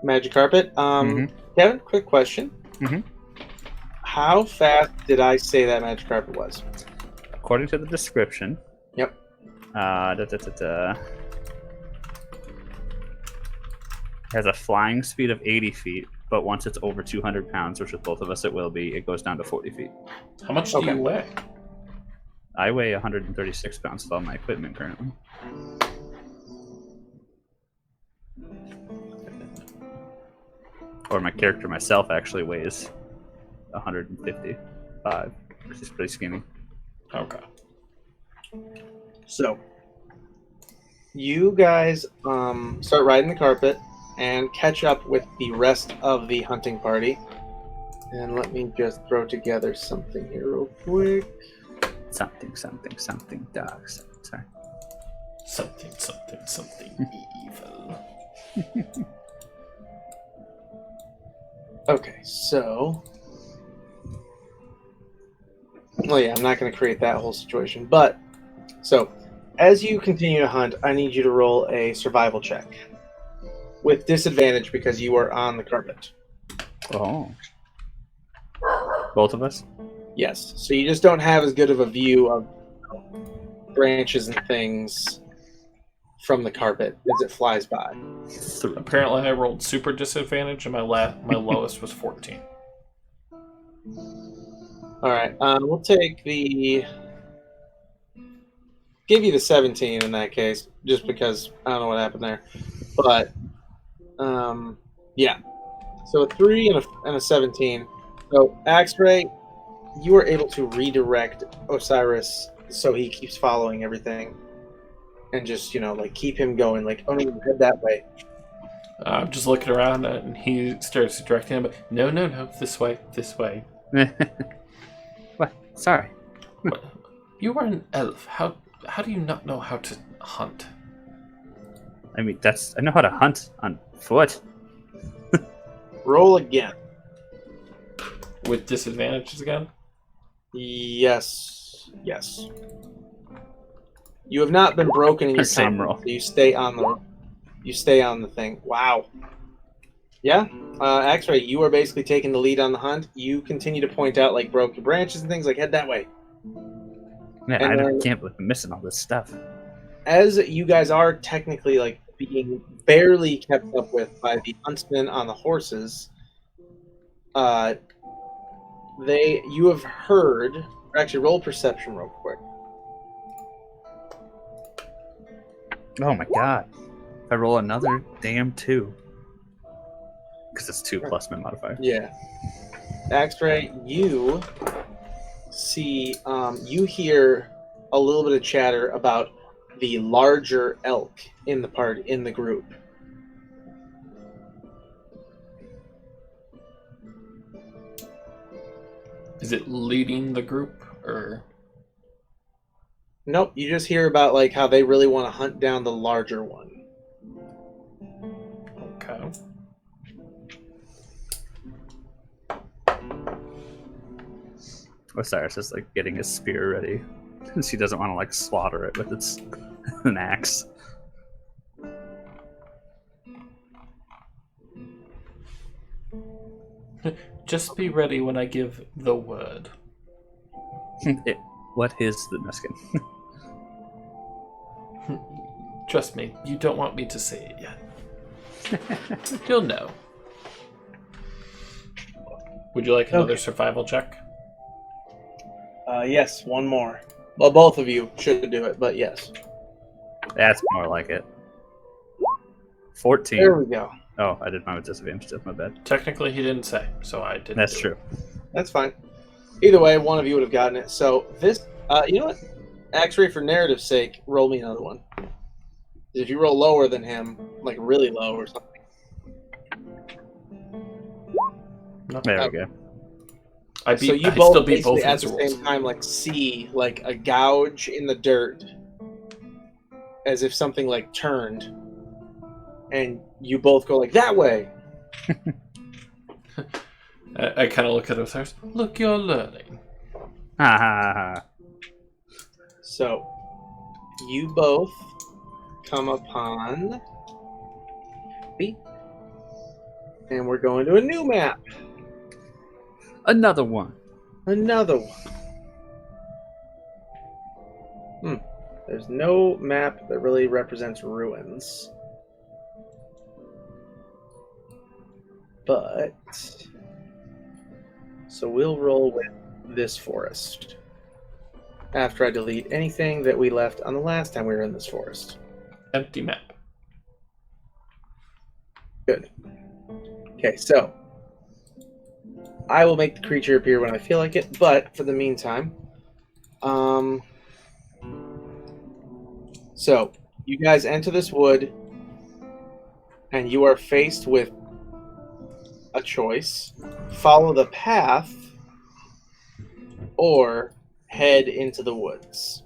magic carpet. Kevin, quick question. Mhm. How fast did I say that magic carpet was? According to the description. Yep. Has a flying speed of 80 feet, but once it's over 200 pounds, which with both of us it will be, it goes down to 40 feet. How much do you weigh? I weigh 136 pounds with all my equipment currently. Or my character myself actually weighs 155, which is pretty skinny. Okay. So, you guys start riding the carpet and catch up with the rest of the hunting party. And let me just throw together something here real quick. Something, dogs. Sorry. Something evil. Okay, so... Well, yeah, I'm not going to create that whole situation. But, so, as you continue to hunt, I need you to roll a survival check. With disadvantage because you are on the carpet. Oh. Both of us? Yes, so you just don't have as good of a view of branches and things from the carpet as it flies by. Apparently, I rolled super disadvantage, and my lowest was 14. All right, we'll take the... Give you the 17 in that case, just because I don't know what happened there. But, yeah. So a 3 and a 17. So, X-Ray, you were able to redirect Osiris so he keeps following everything. And just, keep him going. Like, oh, no, head that way. I'm just looking around, and he starts directing him. But no, this way. What? Sorry. What? You are an elf. How do you not know how to hunt? I mean, I know how to hunt on foot. Roll again. With disadvantages again? Yes. You have not been broken in your Same combat, roll. so you stay on the thing. Wow. Yeah. X-Ray, you are basically taking the lead on the hunt. You continue to point out broken branches and things, head that way. Man, And I then- can't believe I'm missing all this stuff. As you guys are technically being barely kept up with by the huntsmen on the horses, you have heard. Actually, roll perception real quick. Oh my god. If I roll another damn 2. Because it's 2 plus my modifier. Yeah. X-Ray, you see, you hear a little bit of chatter about the larger elk in the group. Is it leading the group, or? Nope, you just hear about how they really want to hunt down the larger one. Okay. Osiris is like getting his spear ready. She doesn't want to like slaughter it with its an axe. Just be ready when I give the word. What is the Nuskin? Trust me, you don't want me to say it yet. You'll know. Would you like another survival check? Yes, one more. Well, both of you should do it, but yes. That's more like it. 14. There we go. Oh, I did mine with disadvantage. That's my bad. Technically, he didn't say, so I didn't. That's do true. it. That's fine. Either way, one of you would have gotten it. So this, you know what? Actually, for narrative's sake, roll me another one. If you roll lower than him, like really low or something. No. There we go. So you I both still beat basically both at his the rolls. same time like see like a gouge in the dirt, as if something like turned, and you both go like that way. I kind of look at Osiris. Look, you're learning. Ha ha ha. So you both come upon me, and we're going to a new map. Another one. Another one. There's no map that really represents ruins. But so we'll roll with this forest after I delete anything that we left on the last time we were in this forest. Empty map. Good. Okay, so I will make the creature appear when I feel like it, but for the meantime, so you guys enter this wood, and you are faced with a choice: follow the path, or head into the woods.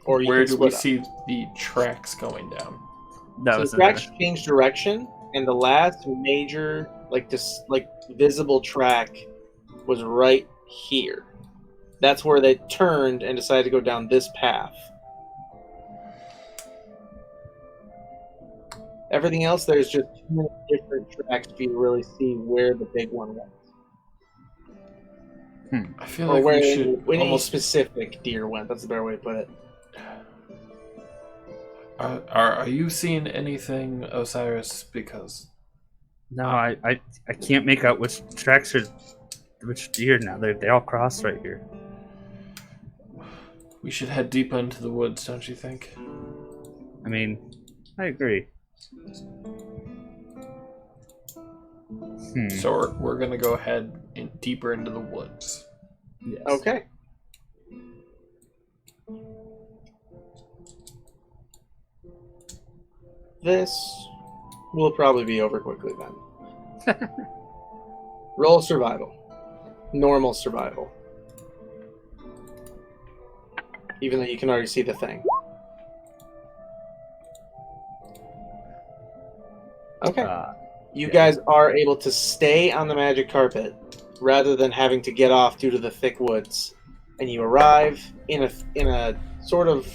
Or you Where can do we split up. see the tracks going down? That So was the in tracks there. changed direction, and the last major, visible track was right here. That's where they turned and decided to go down this path. Everything else, there's just too many different tracks for you to really see where the big one was, I feel or like where we should any almost. specific deer went. That's the better way to put it. Are you seeing anything, Osiris? Because No, I can't make out which tracks are which deer now. They all cross right here. we should head deeper into the woods, don't you think? I mean, I agree. So we're gonna go ahead deeper into the woods. Yes. Okay. This will probably be over quickly then. Roll survival. Normal survival. Even though you can already see the thing. Okay. You guys are able to stay on the magic carpet rather than having to get off due to the thick woods. And you arrive in a sort of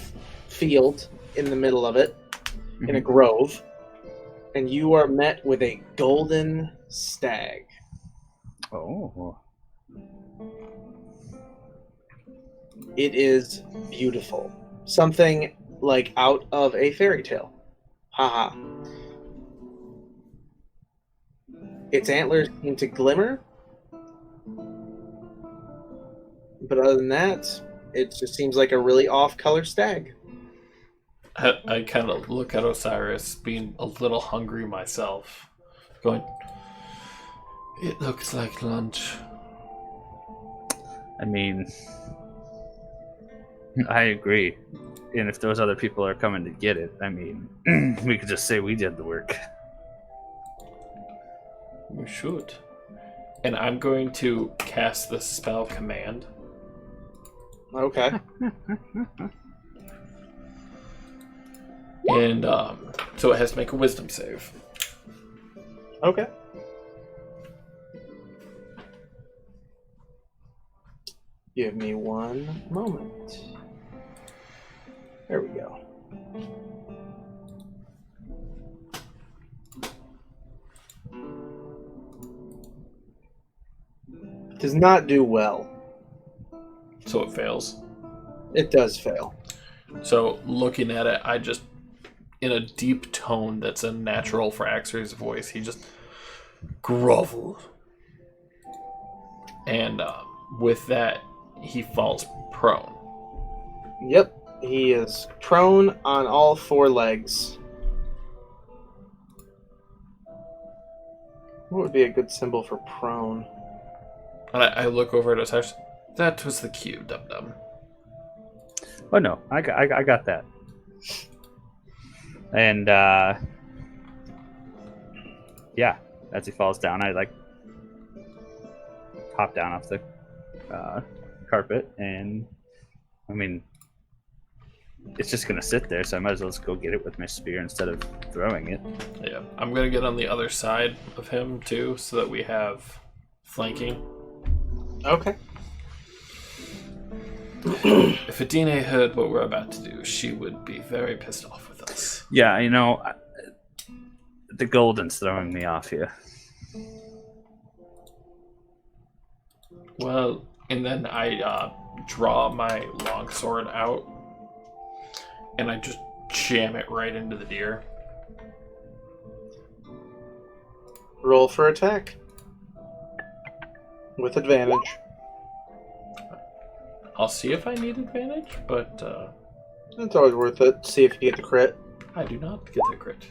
field in the middle of it, in a grove, and you are met with a golden stag. Oh. It is beautiful. Something like out of a fairy tale. Haha. Its antlers seem to glimmer. But other than that, it just seems like a really off-color stag. I kind of look at Osiris, being a little hungry myself, going, "It looks like lunch." I mean, I agree. And if those other people are coming to get it, I mean, we could just say we did the work. We should. And I'm going to cast the spell command. Okay. And so it has to make a wisdom save. Okay. Give me one moment. There we go. Does not do well. So it fails. It does fail. So looking at it, I just, in a deep tone that's unnatural for Axer's voice, he just grovel. And with that, he falls prone. Yep, he is prone on all four legs. What would be a good symbol for prone? And I look over at Osiris. That was the cue, dum-dum. Oh no, I got that. And yeah, as he falls down, I like hop down off the carpet, and I mean, it's just gonna sit there, so I might as well just go get it with my spear instead of throwing it. Yeah, I'm gonna get on the other side of him too, so that we have flanking. Okay. If Adine heard what we're about to do, she would be very pissed off with us. Yeah, you know, the golden's throwing me off here. Well, and then I draw my longsword out, and I just jam it right into the deer. Roll for attack. With advantage. I'll see if I need advantage, but It's always worth it. See if you get the crit. I do not get the crit.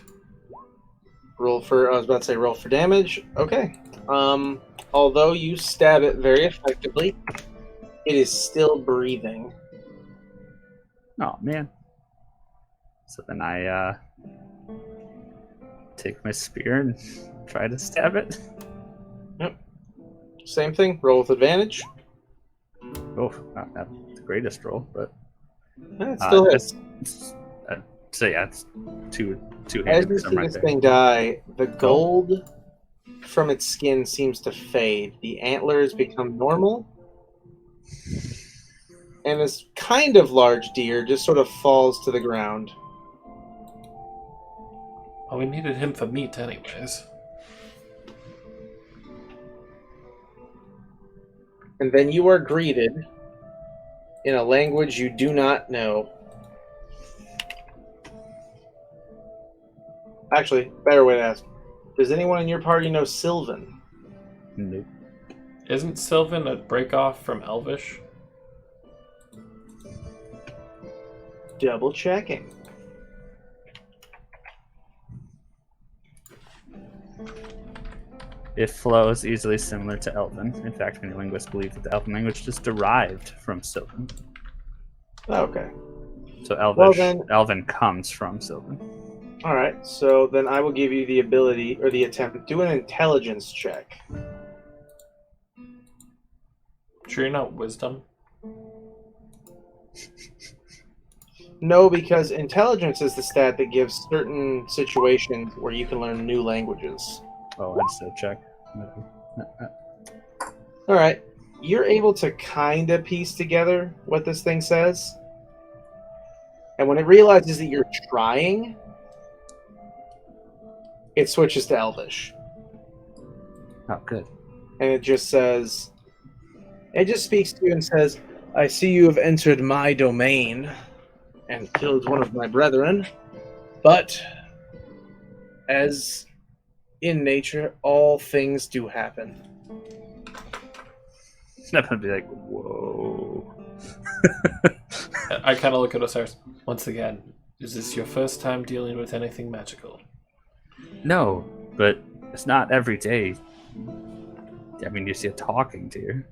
Roll for, I was about to say roll for damage. Okay. Although you stab it very effectively, it is still breathing. Oh man. So then I take my spear and try to stab it. Yep. Same thing. Roll with advantage. Oh, not the greatest roll, but It still hits. So yeah, it's two As handed you some see right this there. thing die, the gold from its skin seems to fade. The antlers become normal. And this kind of large deer just sort of falls to the ground. Well, we needed him for meat anyways. And then you are greeted in a language you do not know. Actually, better way to ask. Does anyone in your party know Sylvan? Nope. Isn't Sylvan a break-off from Elvish? Double checking. It flows easily similar to Elven. In fact, many linguists believe that the Elven language is derived from Sylvan. Okay. So Elvish, Well, then- Elven comes from Sylvan. Alright, so then I will give you the ability, or the attempt, do an intelligence check. Sure you're not wisdom? No, because intelligence is the stat that gives certain situations where you can learn new languages. Oh, that's a check. Alright, you're able to kind of piece together what this thing says. And when it realizes that you're trying, it switches to Elvish. Oh, good. And it just says, it just speaks to you and says, I see you have entered my domain and killed one of my brethren, but as in nature, all things do happen. I'm gonna be like, whoa. I kind of look at Osiris. Once again, is this your first time dealing with anything magical? No, but it's not every day. I mean, you see a talking deer,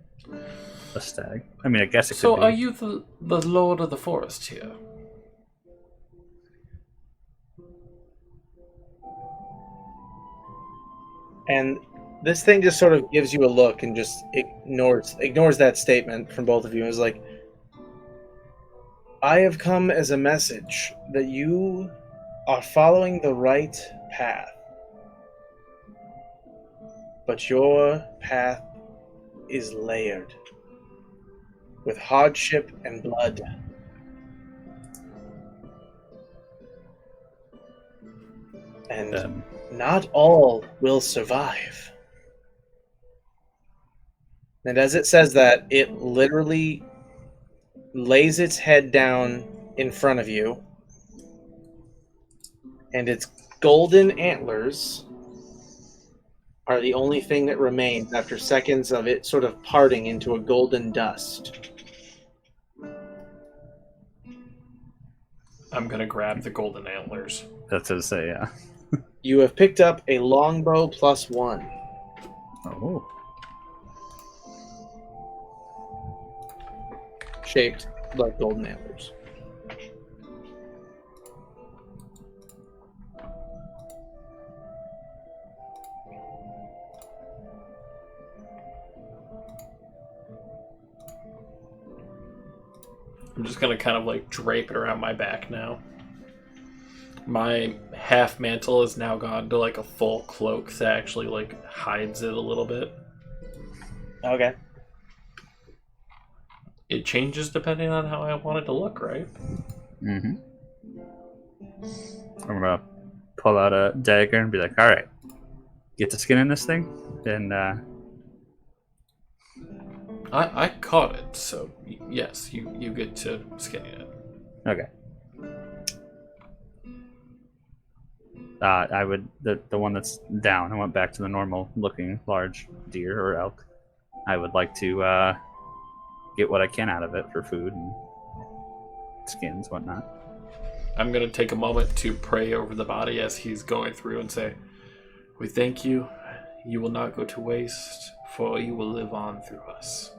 a stag. I mean, I guess it could So be. are you the lord of the forest here? And this thing just sort of gives you a look and just ignores that statement from both of you. It's like, I have come as a message that you are following the right path. But your path is layered. with hardship and blood. And not all will survive. And as it says that, it literally lays its head down in front of you, and its golden antlers are the only thing that remains after seconds of it sort of parting into a golden dust. I'm gonna grab the golden antlers. That's what I say, yeah. You have picked up a longbow +1. Oh. Shaped like golden antlers. I'm just gonna kind of like drape it around my back now. My half mantle has now gone to like a full cloak that actually like hides it a little bit. Okay. It changes depending on how I want it to look, right? Mm-hmm. I'm gonna pull out a dagger and be like, all right, get the skin in this thing, and I caught it, so yes, you get to skin it. okay. I would the one that's down. I went back to the normal looking large deer or elk. I would like to get what I can out of it for food and skins, whatnot. I'm gonna take a moment to pray over the body as he's going through and say, "We thank you. You will not go to waste, for you will live on through us."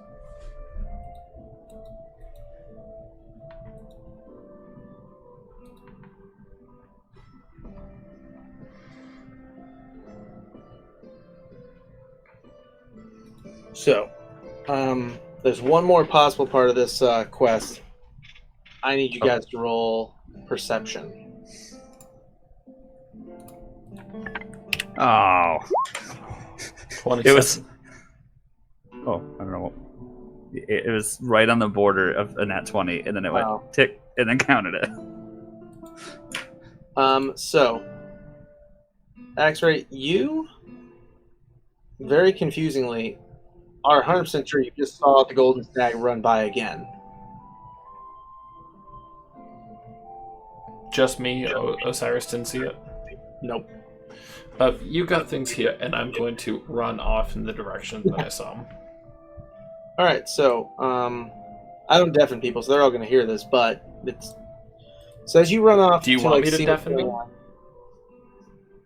So, there's one more possible part of this quest. I need you guys to roll perception. Oh, 27. it was. Oh, I don't know what. It was right on the border of a nat 20, and then it went Wow. tick, and then counted it. So, X-Ray, you very confusingly are 100% sure you just saw the golden stag run by again. Just me, Osiris didn't see it. Nope. You got things here, and I'm going to run off in the direction that I saw him. All right, so I don't deafen people, so they're all going to hear this, but it's so as you run off. Do you want me to see what's deafen going them? on-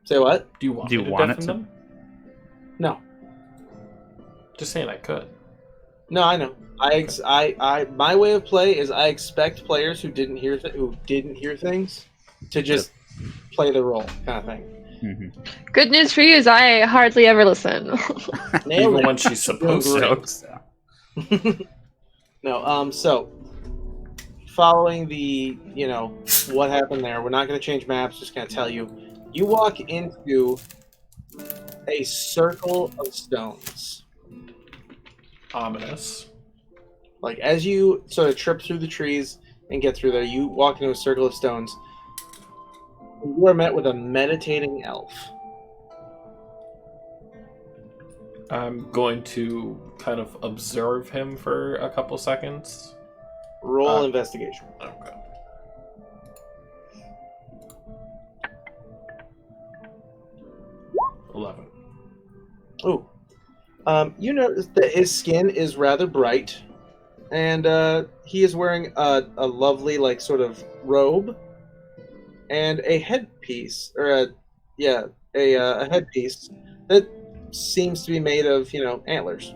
Say what? Do you want Do you me to want it deafen to? them? No, Just saying I could. no, I know. My way of play is I expect players who didn't hear things to just play the role, kind of thing. Mm-hmm. Good news for you is I hardly ever listen. Nailed Even it. when she's supposed to. No, so following the, what happened there, we're not going to change maps, just going to tell you. You walk into a circle of stones. Ominous. Like, as you sort of trip through the trees and get through there, you walk into a circle of stones. You are met with a meditating elf. I'm going to kind of observe him for a couple seconds. Roll investigation. Okay. $11. Ooh. You notice that his skin is rather bright, and he is wearing a lovely, like, sort of robe and a headpiece, or a headpiece that seems to be made of, antlers,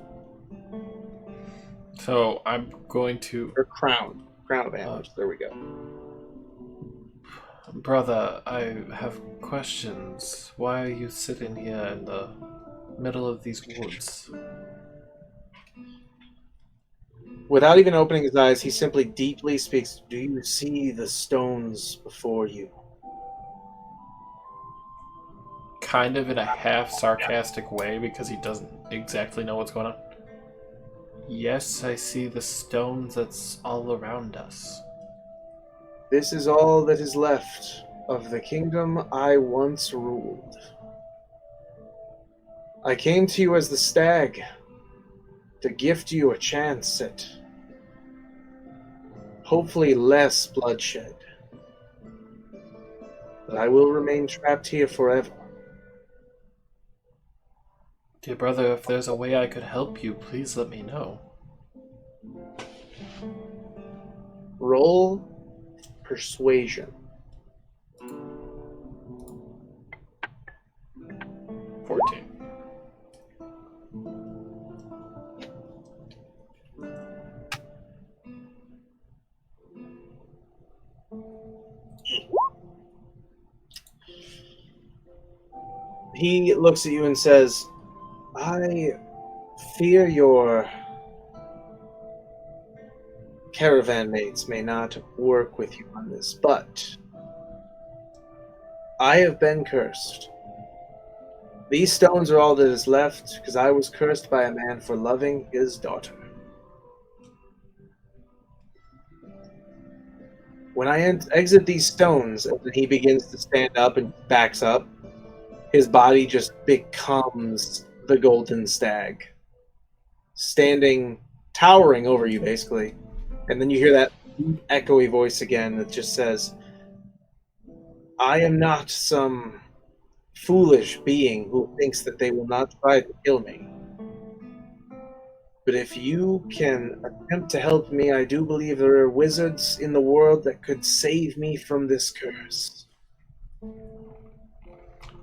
So I'm going to... or crown of antlers. There we go. Brother, I have questions. Why are you sitting here in the middle of these woods? Without even opening his eyes, he simply deeply speaks. Do you see the stones before you? Kind of in a half sarcastic way because he doesn't exactly know what's going on. Yes, I see the stone that's all around us. This is all that is left of the kingdom I once ruled. I came to you as the stag to gift you a chance at hopefully less bloodshed. But I will remain trapped here forever. Dear brother, if there's a way I could help you, please let me know. Roll persuasion. 14. He looks at you and says, I fear your caravan mates may not work with you on this, but I have been cursed. These stones are all that is left, because I was cursed by a man for loving his daughter. When I exit these stones, and he begins to stand up and backs up, his body just becomes the golden stag, standing, towering over you, basically. And then you hear that echoey voice again that just says, I am not some foolish being who thinks that they will not try to kill me. But if you can attempt to help me, I do believe there are wizards in the world that could save me from this curse.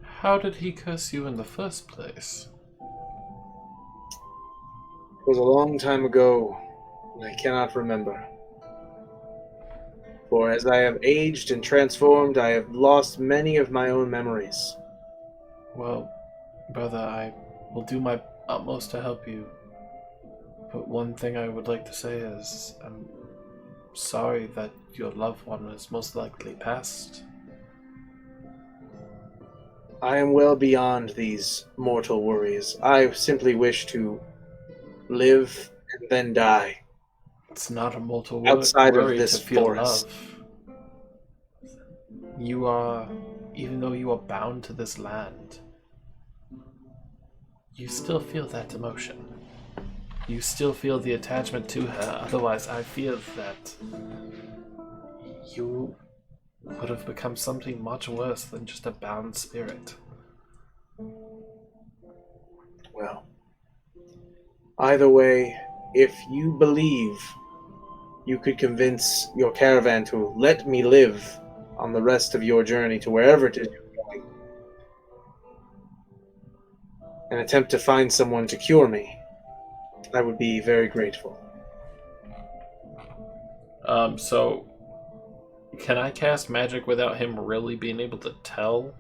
How did he curse you in the first place? It was a long time ago, and I cannot remember. For as I have aged and transformed, I have lost many of my own memories. Well, brother, I will do my utmost to help you. But one thing I would like to say is, I'm sorry that your loved one is most likely passed. I am well beyond these mortal worries. I simply wish to live and then die. It's not a mortal Outside of worry this to feel forest. love. You are, even though you are bound to this land, you still feel that emotion. You still feel the attachment to her. Otherwise, I feel that you would have become something much worse than just a bound spirit. Well, either way, if you believe you could convince your caravan to let me live on the rest of your journey to wherever it is you're going, and attempt to find someone to cure me, I would be very grateful. So can I cast magic without him really being able to tell?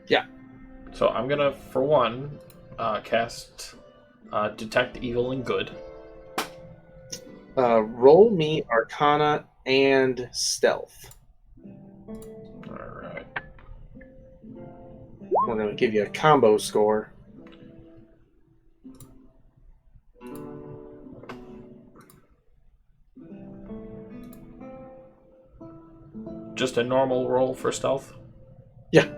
Yeah. So I'm gonna, for one, cast Detect Evil and Good. Roll me Arcana and Stealth. Alright. We're going to give you a combo score. Just a normal roll for stealth? Yeah.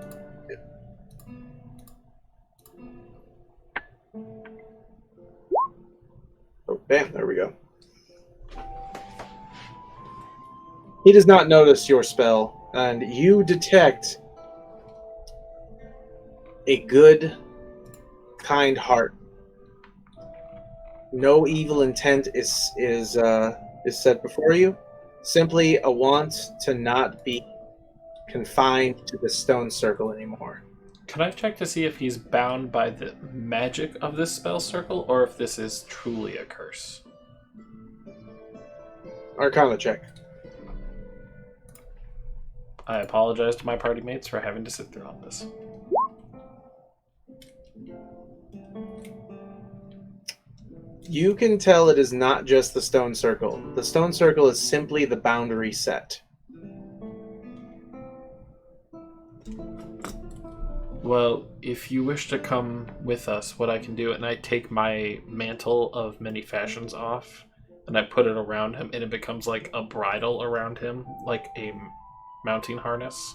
Oh, bam, there we go. He does not notice your spell, and you detect a good, kind heart. No evil intent is set before you. Simply a want to not be confined to the stone circle anymore. Can I check to see if he's bound by the magic of this spell circle, or if this is truly a curse? Arcana check. I apologize to my party mates for having to sit through on this. You can tell it is not just the stone circle. The stone circle is simply the boundary set. Well, if you wish to come with us, what I can do, and I take my mantle of many fashions off, and I put it around him, and it becomes like a bridle around him, like a mounting harness.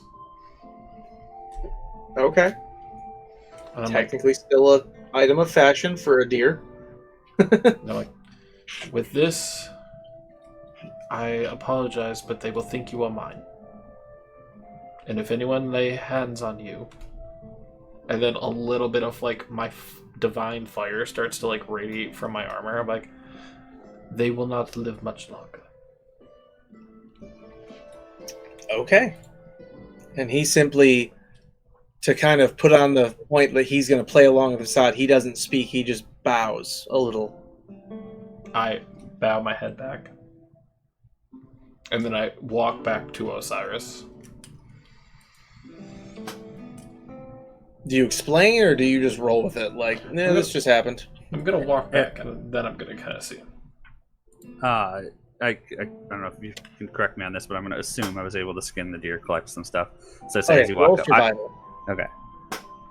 Okay. And I'm like, Technically still an item of fashion for a deer. no, like, with this, I apologize, but they will think you are mine. And if anyone lay hands on you, and then a little bit of like my divine fire starts to like radiate from my armor, I'm like, they will not live much longer. Okay. And he simply, to kind of put on the point that he's going to play along with the facade, he doesn't speak, he just bows a little. I bow my head back. And then I walk back to Osiris. Do you explain, or do you just roll with it? Like, nah, this just happened. I'm going to walk back, and then I'm going to kind of see. I don't know if you can correct me on this, but I'm going to assume I was able to skin the deer, collect some stuff. So say as you roll walk up. survival. Okay.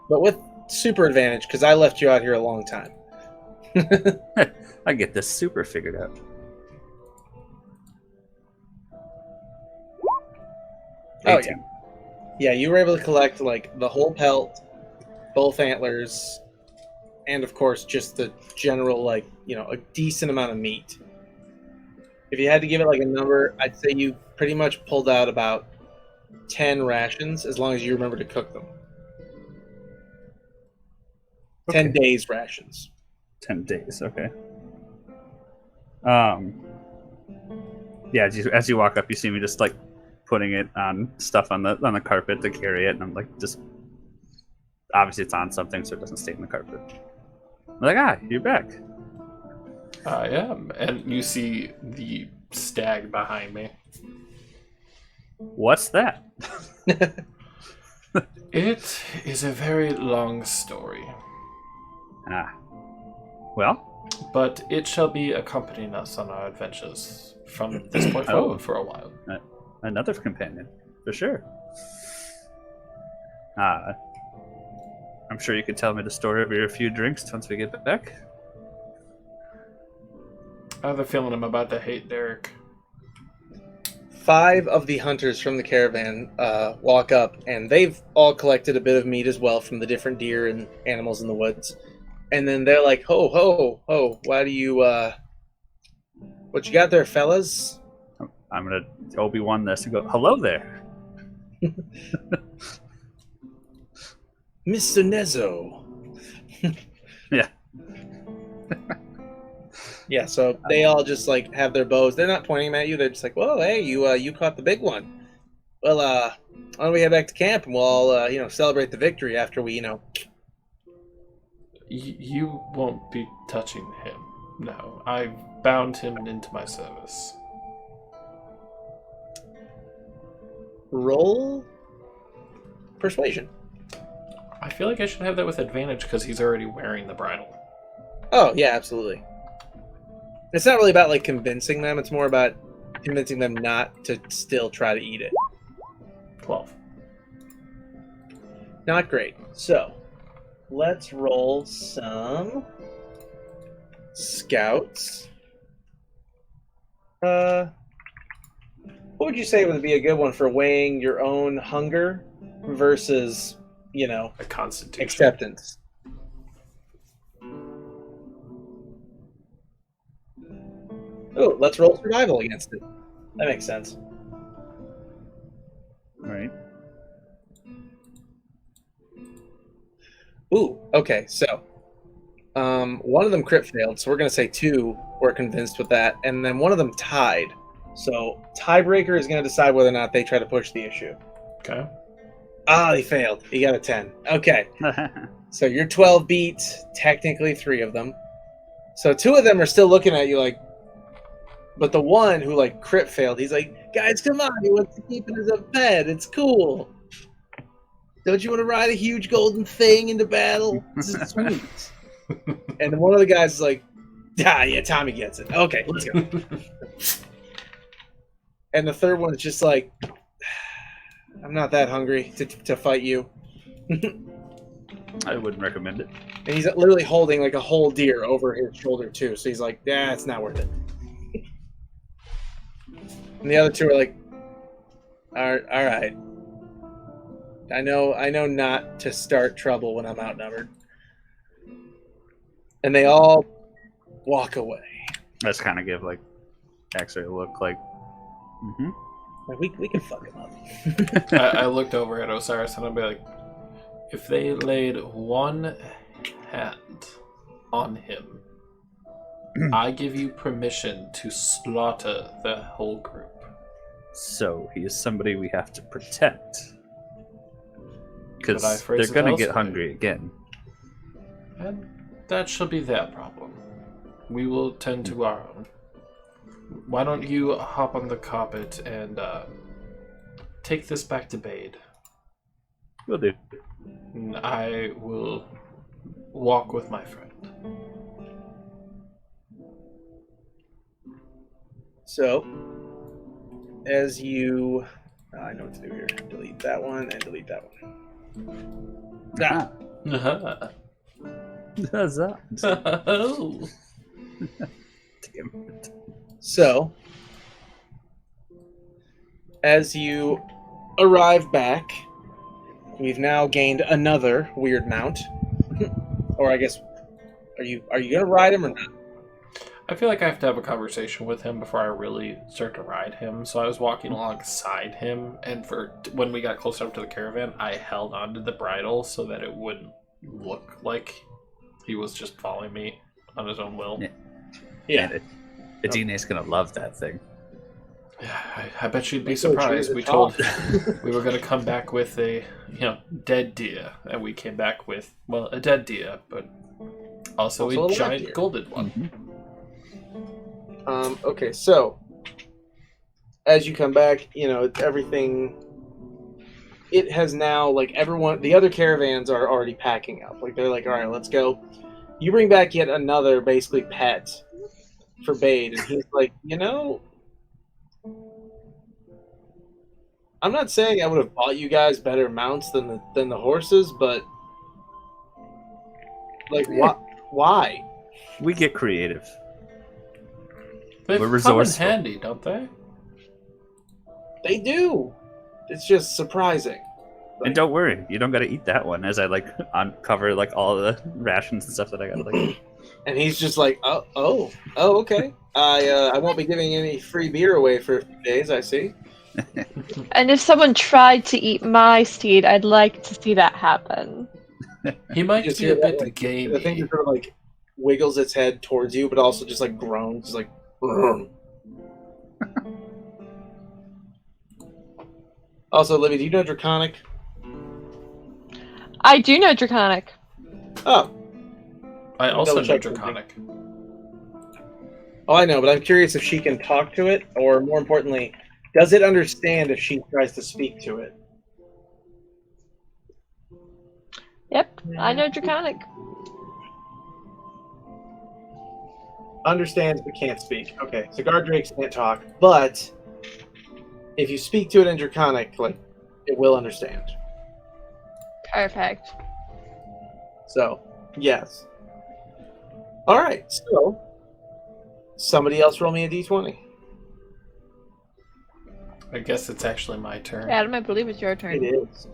But with super advantage, because I left you out here a long time. I get this super figured out. Oh, 18. Yeah, you were able to collect, like, the whole pelt, both antlers, and, of course, just the general, like, you know, a decent amount of meat. If you had to give it, like, a number, I'd say you pretty much pulled out about 10 rations, as long as you remember to cook them. 10 days rations. 10 days, okay. Yeah, as you walk up, you see me just, like, putting it on stuff on the carpet to carry it, and I'm, like, just... Obviously, it's on something, so it doesn't stay in the carpet. I'm like, you're back. I am. And you see the stag behind me. What's that? It is a very long story. Well? But it shall be accompanying us on our adventures from this point forward for a while. Another companion, for sure. I'm sure you could tell me the story over a few drinks once we get back. I have a feeling I'm about to hate Derek. 5 of the hunters from the caravan walk up, and they've all collected a bit of meat as well from the different deer and animals in the woods. And then they're like, ho, ho, ho, why do you, what you got there, fellas? I'm going to Obi-Wan this and go, hello there. Mr. Nezzo. Yeah. Yeah, so they all just, like, have their bows. They're not pointing them at you. They're just like, whoa, hey, you caught the big one. Well, why don't we head back to camp and we'll all, celebrate the victory after we, You won't be touching him. No, I've bound him into my service. roll persuasion. I feel like I should have that with advantage because he's already wearing the bridle. Oh, yeah, absolutely. It's not really about, like, convincing them. It's more about convincing them not to still try to eat it. 12. Not great. So, let's roll some scouts. What would you say would be a good one for weighing your own hunger versus, A constitution. acceptance? Oh, let's roll survival against it. That makes sense. All right. Ooh, okay, so one of them crit failed, so we're going to say 2 were convinced with that, and then one of them tied. So tiebreaker is going to decide whether or not they try to push the issue. Okay. He failed. He got a 10. Okay, so you're 12 beat, technically 3 of them. So 2 of them are still looking at you like, but the one who, like, crit failed, he's like, guys, come on, he wants to keep it as a pet. It's cool. Don't you want to ride a huge golden thing into battle? This is sweet. And then one of the guys is like, yeah, Tommy gets it. Okay, let's go. And the third one is just like, I'm not that hungry to fight you. I wouldn't recommend it. And he's literally holding like a whole deer over his shoulder too. So he's like, "Yeah, it's not worth it." And the other two are like, "All right. I know not to start trouble when I'm outnumbered." And they all walk away. I just kind of give like X-ray a look, like, Like, we can fuck him up. I looked over at Osiris and I'd be like, if they laid one hand on him, I give you permission to slaughter the whole group. So he is somebody we have to protect. Because But I they're phrase it gonna get elsewhere. hungry again. And that shall be their problem. We will tend to our own. Why don't you hop on the carpet and take this back to Bade? Will do. And I will walk with my friend. So, as you, I know what to do here. Delete that one and delete that one. Ah, Does that? Oh. Damn it. so, as you arrive back, we've now gained another weird mount. Or I guess, are you gonna ride him or not? I feel like I have to have a conversation with him before I really start to ride him. So I was walking alongside him, and when we got closer up to the caravan, I held onto the bridle so that it wouldn't look like he was just following me on his own will. Yeah. Adine's gonna love that thing. Yeah, I bet you'd be So true surprised. to We talk. told we were going to come back with a dead deer, and we came back with a dead deer, but also Also a a live giant deer. golden one. Mm-hmm. Okay, so as you come back, everything. It has now, like, everyone, the other caravans are already packing up. Like, they're like, all right, let's go. You bring back yet another, basically, pet for Bade, and he's like, I'm not saying I would have bought you guys better mounts than the horses, but like, why? We get creative. They We're come in resourceful. handy, don't they? They do. It's just surprising. And don't worry, you don't gotta eat that one. As I uncover like all the rations and stuff that I got. Like, And he's just like, oh, okay. I won't be giving any free beer away for a few days. I see. And if someone tried to eat my steed, I'd like to see that happen. He might Just be hear a that, bit like, the thing gamey. just sort of like wiggles its head towards you, but also just like groans, just like. "Grr." Also, Libby, do you know Draconic? I do know Draconic. Oh, I also know double-check Draconic. oh, I know, but I'm curious if she can talk to it, or more importantly, does it understand if she tries to speak to it? Yep, I know Draconic. Understands but can't speak. Okay, so guard drakes can't talk, but if you speak to it in Draconic, like, it will understand. Perfect. So, yes. All right, so somebody else roll me a d20. I guess it's actually my turn. Adam, I believe it's your It turn. is.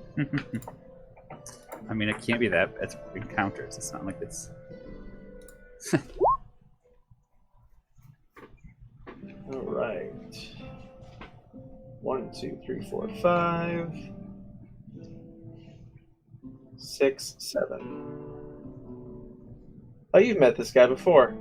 I mean, it can't be that. It's encounters. It's not like it's. All right. 1, 2, 3, 4, 5, 6, 7. Oh, you've met this guy before.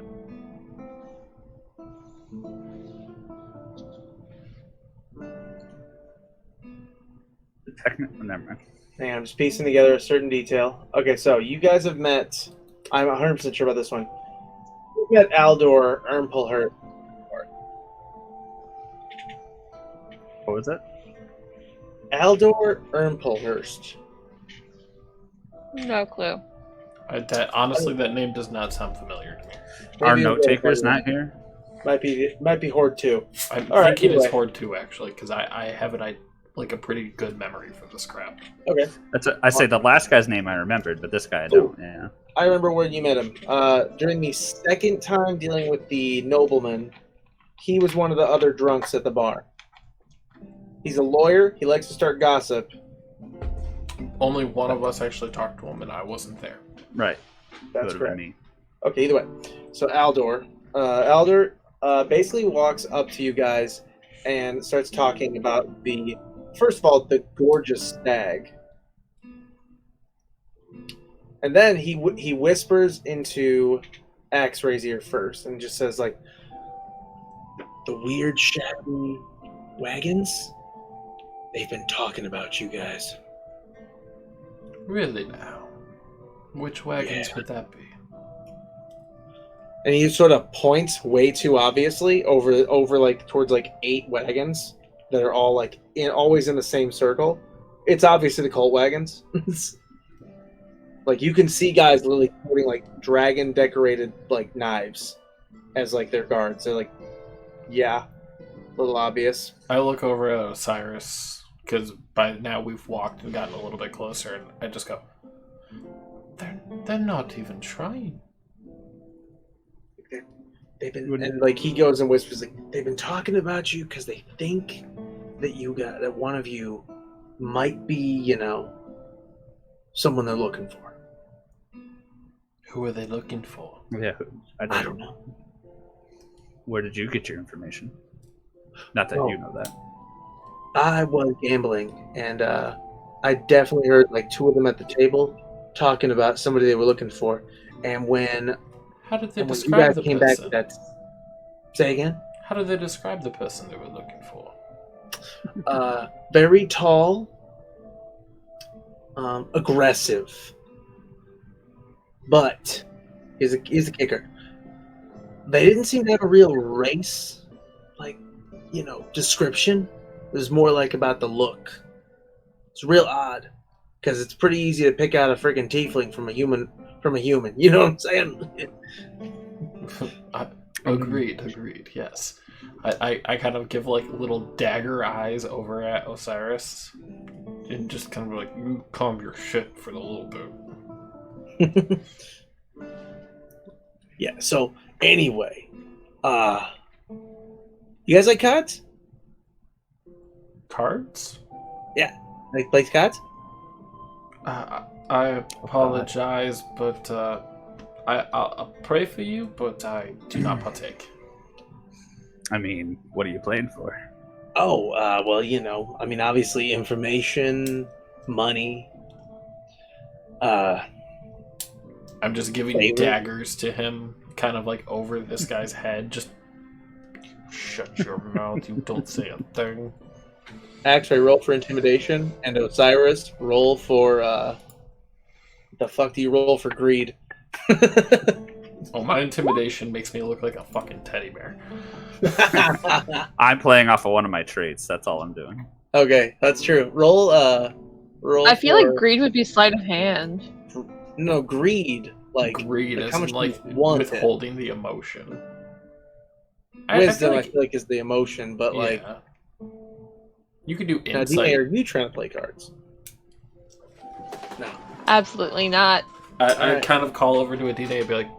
Technically, never mind. Hang on, I'm just piecing together a certain detail. Okay, so you guys have met. I'm 100% sure about this one. You've met Aldor Ermpelhurt. What was it? Aldor Ermpelhurst. No clue. Honestly, that name does not sound familiar to me. Our Maybe note it's taker is like- not here. Might be Hoard 2. I'm All right, thinking it's anyway. Hoard 2, actually, because I have it like a pretty good memory for this crap. Okay. I say the last guy's name I remembered, but this guy I don't. Yeah. I remember where you met him. During the second time dealing with the nobleman, he was one of the other drunks at the bar. He's a lawyer. He likes to start gossip. Only one of us actually talked to him, and I wasn't there. Right. That's Would've been correct. me. Okay, either way. So Aldor. Aldor basically walks up to you guys and starts talking about first of all, the gorgeous stag. And then he whispers into Axe-Ray's ear first and just says, like, the weird shabby wagons? They've been talking about you guys. Really now? Which wagons would that be? And he sort of points way too obviously over like towards like 8 wagons that are all like always in the same circle. It's obviously the cult wagons. Like you can see guys literally holding like dragon decorated like knives as like their guards. They're like, yeah, a little obvious. I look over at Osiris because by now we've walked and gotten a little bit closer, and I just go, they're not even trying. They've been, and like he goes and whispers, like, they've been talking about you because they think that one of you might be, you know, someone they're looking for. Who are they looking for? Yeah. I don't know. Where did you get your information? Not that you know that. I was gambling, and I definitely heard like 2 of them at the table talking about somebody they were looking for. And when How did they you describe guys the came back person? with that, say again. How did they describe the person they were looking for? Very tall, aggressive, but here's a kicker. They didn't seem to have a real race, like, you know, description. It was more like about the look. It's real odd because it's pretty easy to pick out a freaking tiefling from a human. You know what I'm saying? Agreed. Yes, I kind of give like little dagger eyes over at Osiris, and just kind of like, you calm your shit for a little bit. Yeah. So anyway, you guys like cards? Cards? Like play cards? I apologize, but I'll pray for you, but I do not partake. I mean, what are you playing for? Oh, well, you know, I mean, obviously information, money. I'm just giving Favor? daggers to him, kind of like over this guy's head. Just shut your mouth. You don't say a thing. Axe-Ray, roll for intimidation, and Osiris, roll for, the fuck do you roll for greed? Oh, my intimidation makes me look like a fucking teddy bear. I'm playing off of one of my traits. That's all I'm doing. Okay, that's true. Roll. I feel like greed would be sleight of hand. No, greed. Like Greed like is how much like you want it. withholding the emotion. Wisdom, I feel like, is the emotion, but like, yeah. You could do now, insight. D.A., are you trying to play cards? No. Absolutely not. I Alright. kind of call over to Adina and be like,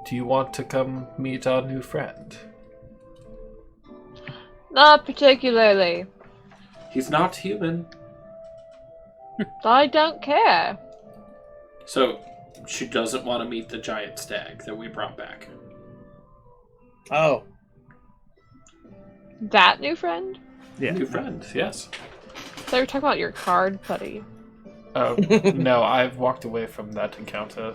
do you want to come meet our new friend? Not particularly. He's not human. I don't care. So, she doesn't want to meet the giant stag that we brought back. Oh. That new friend? Yeah. New friend, yes. They were talking about your card, buddy. Oh, no, I've walked away from that encounter.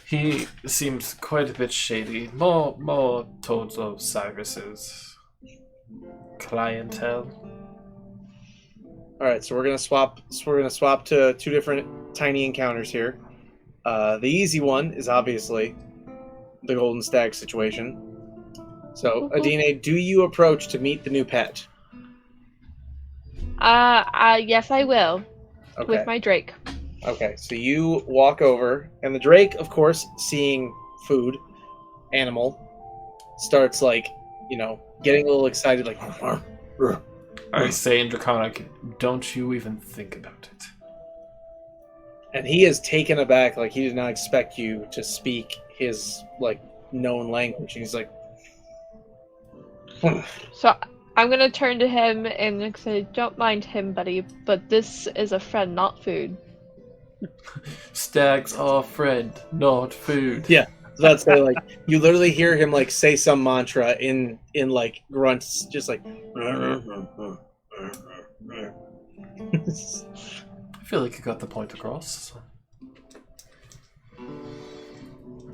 He seems quite a bit shady. More towards Osiris's clientele. All right, so we're gonna swap. To 2 different tiny encounters here. The easy one is obviously the golden stag situation. So, Adine, do you approach to meet the new pet? Yes, I will. Okay. With my Drake. Okay, so you walk over, and the Drake, of course, seeing food, animal, starts like, you know, getting a little excited, like, "Arr, arr." I say in Draconic, don't you even think about it. And he is taken aback, like he did not expect you to speak his like known language. He's like, So I'm gonna turn to him and say, "Don't mind him, buddy, but this is a friend, not food." Stags are friend, not food. yeah. So that's say like you literally hear him like say some mantra in like grunts, just like. I feel like you got the point across. He's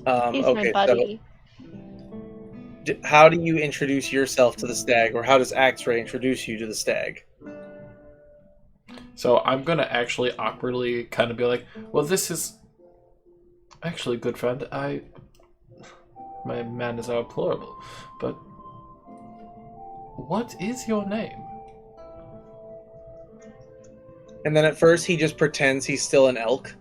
Okay, my buddy. so how do you introduce yourself to the stag, or how does Axray introduce you to the stag? So I'm gonna actually awkwardly kind of be like, well, this is actually a good friend. My manners are deplorable, but what is your name? And then at first he just pretends he's still an elk,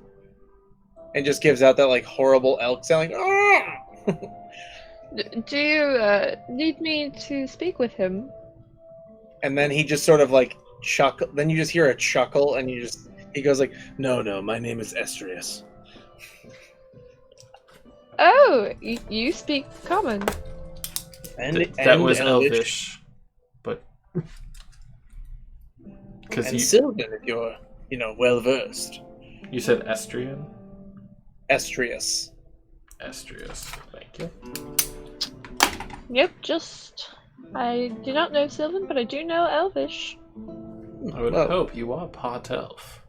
and just gives out that like horrible elk sound, like, "Ah!" Do you need me to speak with him? And then he just sort of like chuckle. Then you just hear a chuckle, and he goes like, "No, my name is Estrius." Oh, you speak common. That was Elvish, but because and Sylvan, if you're well versed. you said Estrian. Estrius. Estrius, thank you. Yep, I do not know Sylvan, but I do know Elvish. I would Well. hope you are part elf.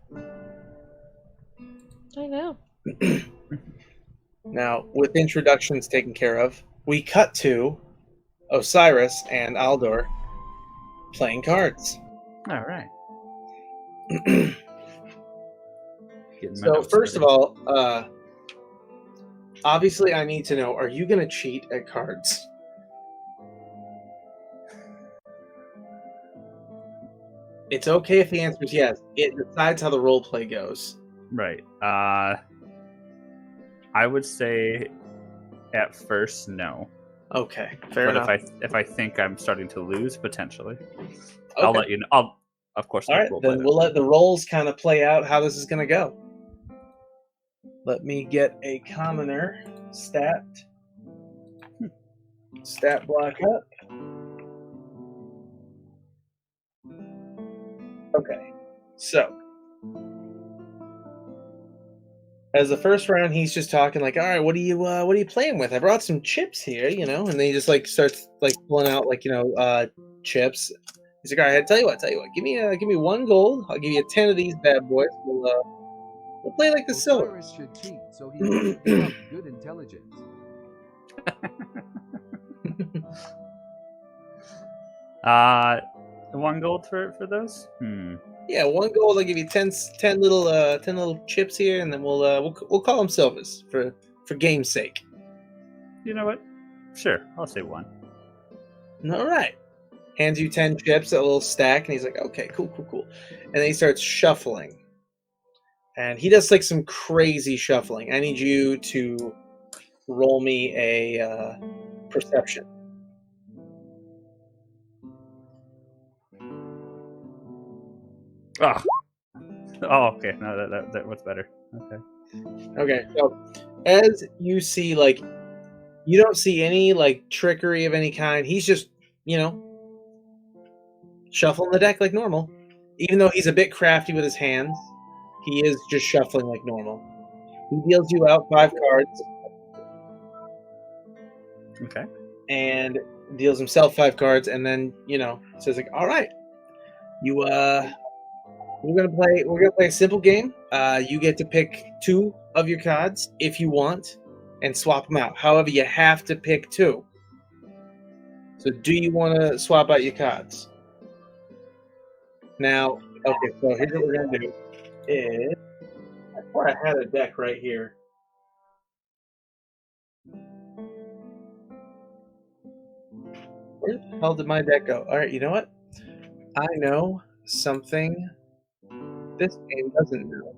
I know. Now, with introductions taken care of, we cut to Osiris and Aldor playing cards. All right. So, first of all, obviously I need to know, are you going to cheat at cards? It's okay if the answer is yes. It decides how the role play goes. Right. I would say at first no. Okay, fair But enough. if I think I'm starting to lose potentially, Okay. I'll let you know. I'll of course. All right, then we'll let the rolls kind of play out how this is going to go. Let me get a commoner stat block up. Okay, so as the first round, he's just talking like, "All right, what are you playing with? I brought some chips here, and then he just like starts like pulling out like chips. He's like, "All right, tell you what, give me 1 gold. I'll give you 10 of these bad boys. We'll play like the silver." Osiris should cheat so he can pick up good intelligence. 1 gold for those. Yeah, 1 gold. I'll give you 10 little chips here, and then we'll call them silvers for game's sake. You know what? Sure, I'll say 1. All right. Hands you 10 chips, a little stack, and he's like, "Okay, cool." And then he starts shuffling, and he does like some crazy shuffling. I need you to roll me a perception. Oh, okay. No, that was better. Okay. Okay, so as you see, like, you don't see any like trickery of any kind. He's just, shuffling the deck like normal. Even though he's a bit crafty with his hands, he is just shuffling like normal. He deals you out 5 cards Okay. and deals himself 5 cards, and then says like, "All right, we're gonna play a simple game. You get to pick 2 of your cards if you want, and swap them out. However, you have to pick 2. So, do you want to swap out your cards?" Now, okay. So here's what we're gonna do. I thought I had a deck right here. Where the hell did my deck go? All right, you know what? I know something this game doesn't know.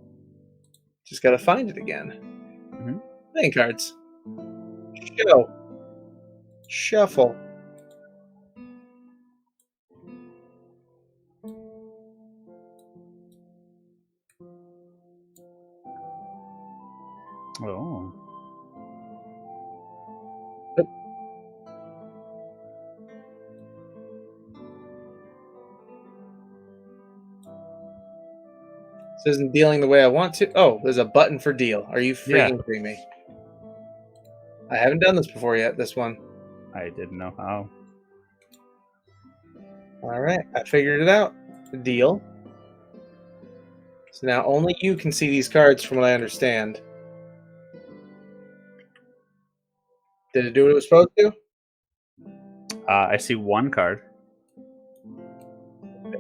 Just gotta find it again. Playing cards. Show. Shuffle. Oh. This isn't dealing the way I want to. Oh, there's a button for deal. Are you Yeah. freaking kidding me? I haven't done this before yet, this one. I didn't know how. All right, I figured it out. Deal. So now only you can see these cards from what I understand. Did it do what it was supposed to? I see one card.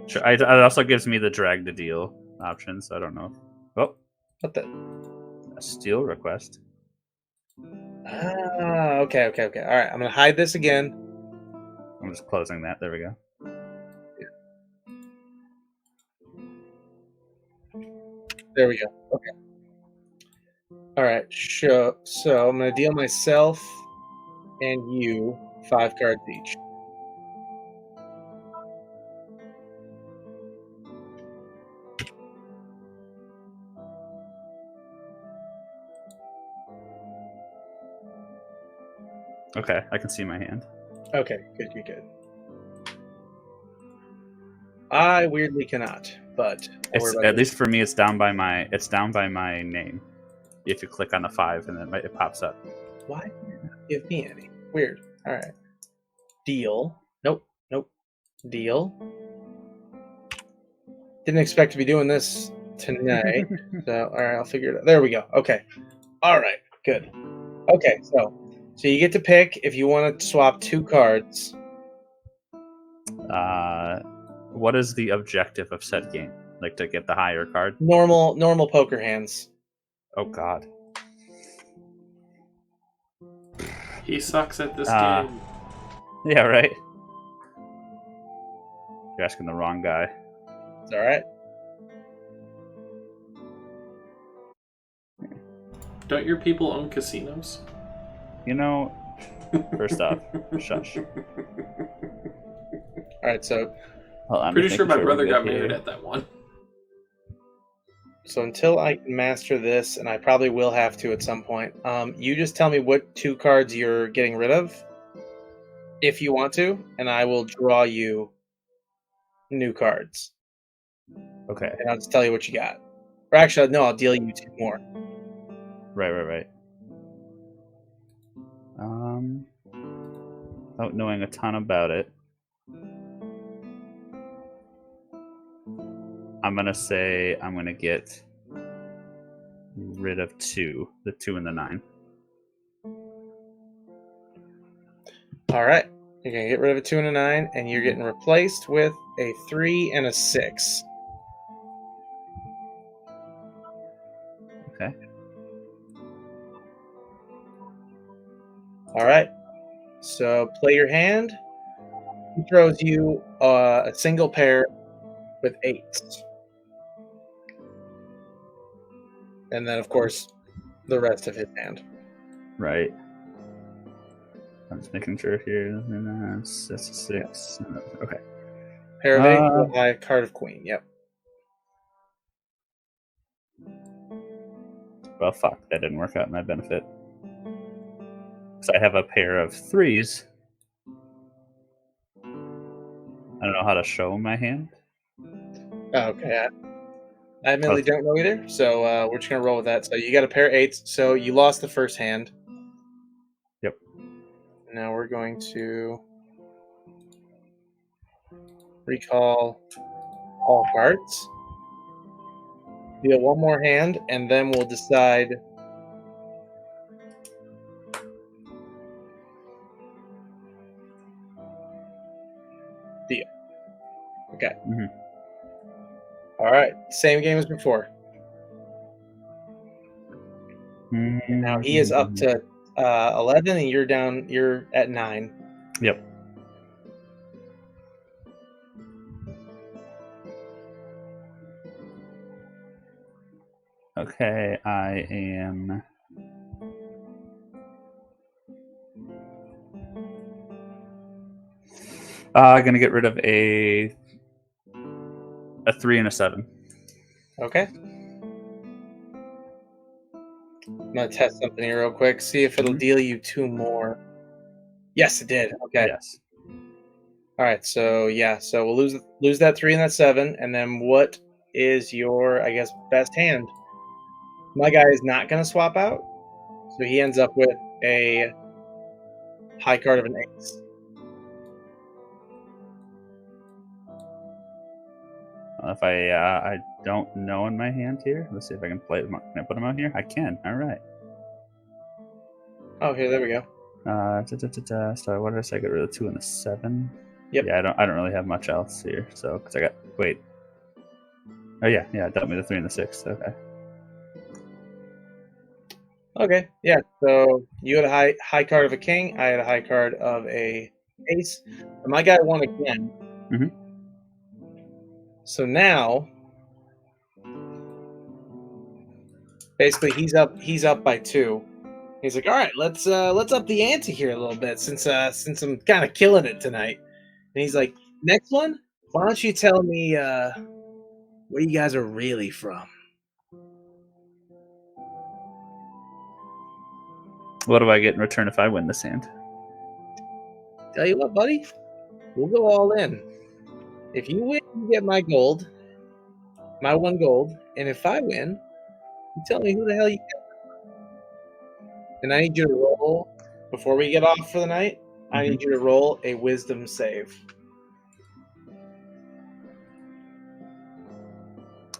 It also gives me the drag to deal option, so I don't know. Oh, What the? a steal request. Ah, okay. All right, I'm going to hide this again. I'm just closing that. There we go. There we go. Okay. All right, so I'm going to deal myself and you 5 cards each. Okay, I can see my hand. Okay, good. I weirdly cannot, but don't worry It's, about at it. least for me, it's down by my name. You have to click on the 5, and then it pops up. Why did it not give me any? Weird. All right. Deal. Nope. Deal. Didn't expect to be doing this tonight. So, all right, I'll figure it out. There we go. Okay. All right. Good. Okay, so you get to pick if you want to swap 2 cards. What is the objective of said game? Like to get the higher card? Normal poker hands. Oh God. He sucks at this Ah. game. Yeah, right. You're asking the wrong guy. It's all right. Don't your people own casinos? You know, first off, shush. All right, so Well, I'm Pretty just sure my making brother we're got good married here. at that one. until I can master this, and I probably will have to at some point, you just tell me what 2 cards you're getting rid of, if you want to, and I will draw you new cards. Okay. And I'll just tell you what you got. Or actually, no, I'll deal you 2 more. Right. Without knowing a ton about it, I'm gonna say I'm gonna get rid of 2, the 2 and the 9. All right. You're going to get rid of a 2 and a 9, and you're getting replaced with a 3 and a 6. Okay. All right. So play your hand. He throws you a single pair with 8s. And then, of course, the rest of his hand. Right. I'm just making sure here. That's a 6. Okay. Pair of 8s with a high card of queen. Yep. Well, fuck. That didn't work out in my benefit. So I have a pair of 3s. I don't know how to show my hand. Okay. I admittedly don't know either, so we're just going to roll with that. So you got a pair of 8s, so you lost the first hand. Yep. Now we're going to recall all cards. Deal 1 more hand, and then we'll decide. Deal. Okay. Mm-hmm. All right. Same game as before. Mm-hmm. Now he is up to 11, and you're down. You're at 9. Yep. Okay, I am. Gonna get rid of a 3 and a 7. Okay. I'm gonna test something here real quick. See if it'll deal you 2 more. Yes, it did. Okay. Yes. All right. So yeah. So we'll lose that 3 and that 7, and then what is your, I guess, best hand? My guy is not gonna swap out, so he ends up with a high card of an ace. If I don't know in my hand here, let's see if I can play. Can I put them out here? I can. All right. Oh, here, there we go. So what did I say? I got rid of the 2 and the 7. Yep. Yeah, I don't really have much else here. So because I got wait. Oh yeah, it dealt me the 3 and the 6. Okay. Okay, yeah. So you had a high card of a king. I had a high card of a ace. And my guy won again. Mhm. So now, basically, he's up by 2. He's like, all right, let's up the ante here a little bit since I'm kind of killing it tonight. And he's like, next one, why don't you tell me where you guys are really from? What do I get in return if I win this hand? Tell you what, buddy, we'll go all in. If you win, you get my gold, my 1 gold, and if I win, you tell me who the hell you get. And I need you to roll, before we get off for the night, I need you to roll a wisdom save.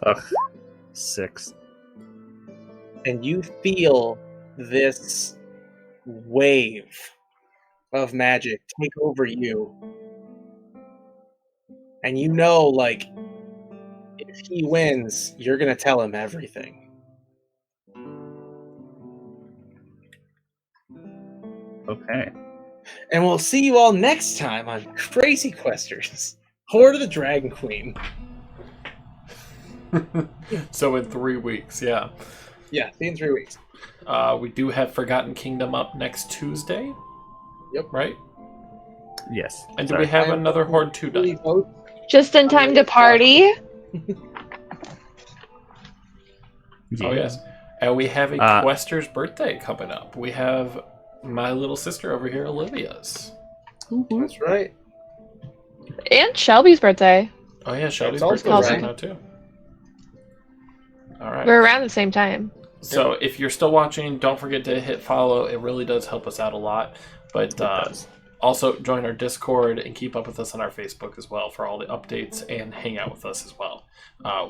Ugh, 6. And you feel this wave of magic take over you. And you know, like, if he wins, you're going to tell him everything. Okay. And we'll see you all next time on Crazy Questers. Hoard of the Dragon Queen. So in 3 weeks, yeah. Yeah, see you in 3 weeks. We do have Forgotten Kingdom up next Tuesday. Yep. Right? Yes. And do Sorry. we have another Hoard 2 done? Just in time to party. Oh, yes. And we have a Quester's birthday coming up. We have my little sister over here, Olivia's. That's right. And Shelby's birthday. Oh, yeah, Shelby's That's birthday also coming right. out, too. All right. We're around the same time. So if you're still watching, don't forget to hit follow. It really does help us out a lot. But also join our Discord and keep up with us on our Facebook as well for all the updates and hang out with us as well.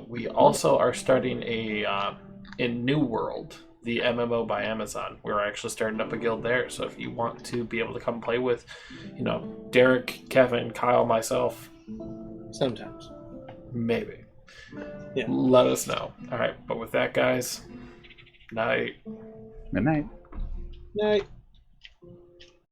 We also are starting in New World, the MMO by Amazon. We're actually starting up a guild there. So if you want to be able to come play with, Derek, Kevin, Kyle, myself, Sometimes. maybe. Yeah. Let us know. All right. But with that, guys, night. Good night. Night.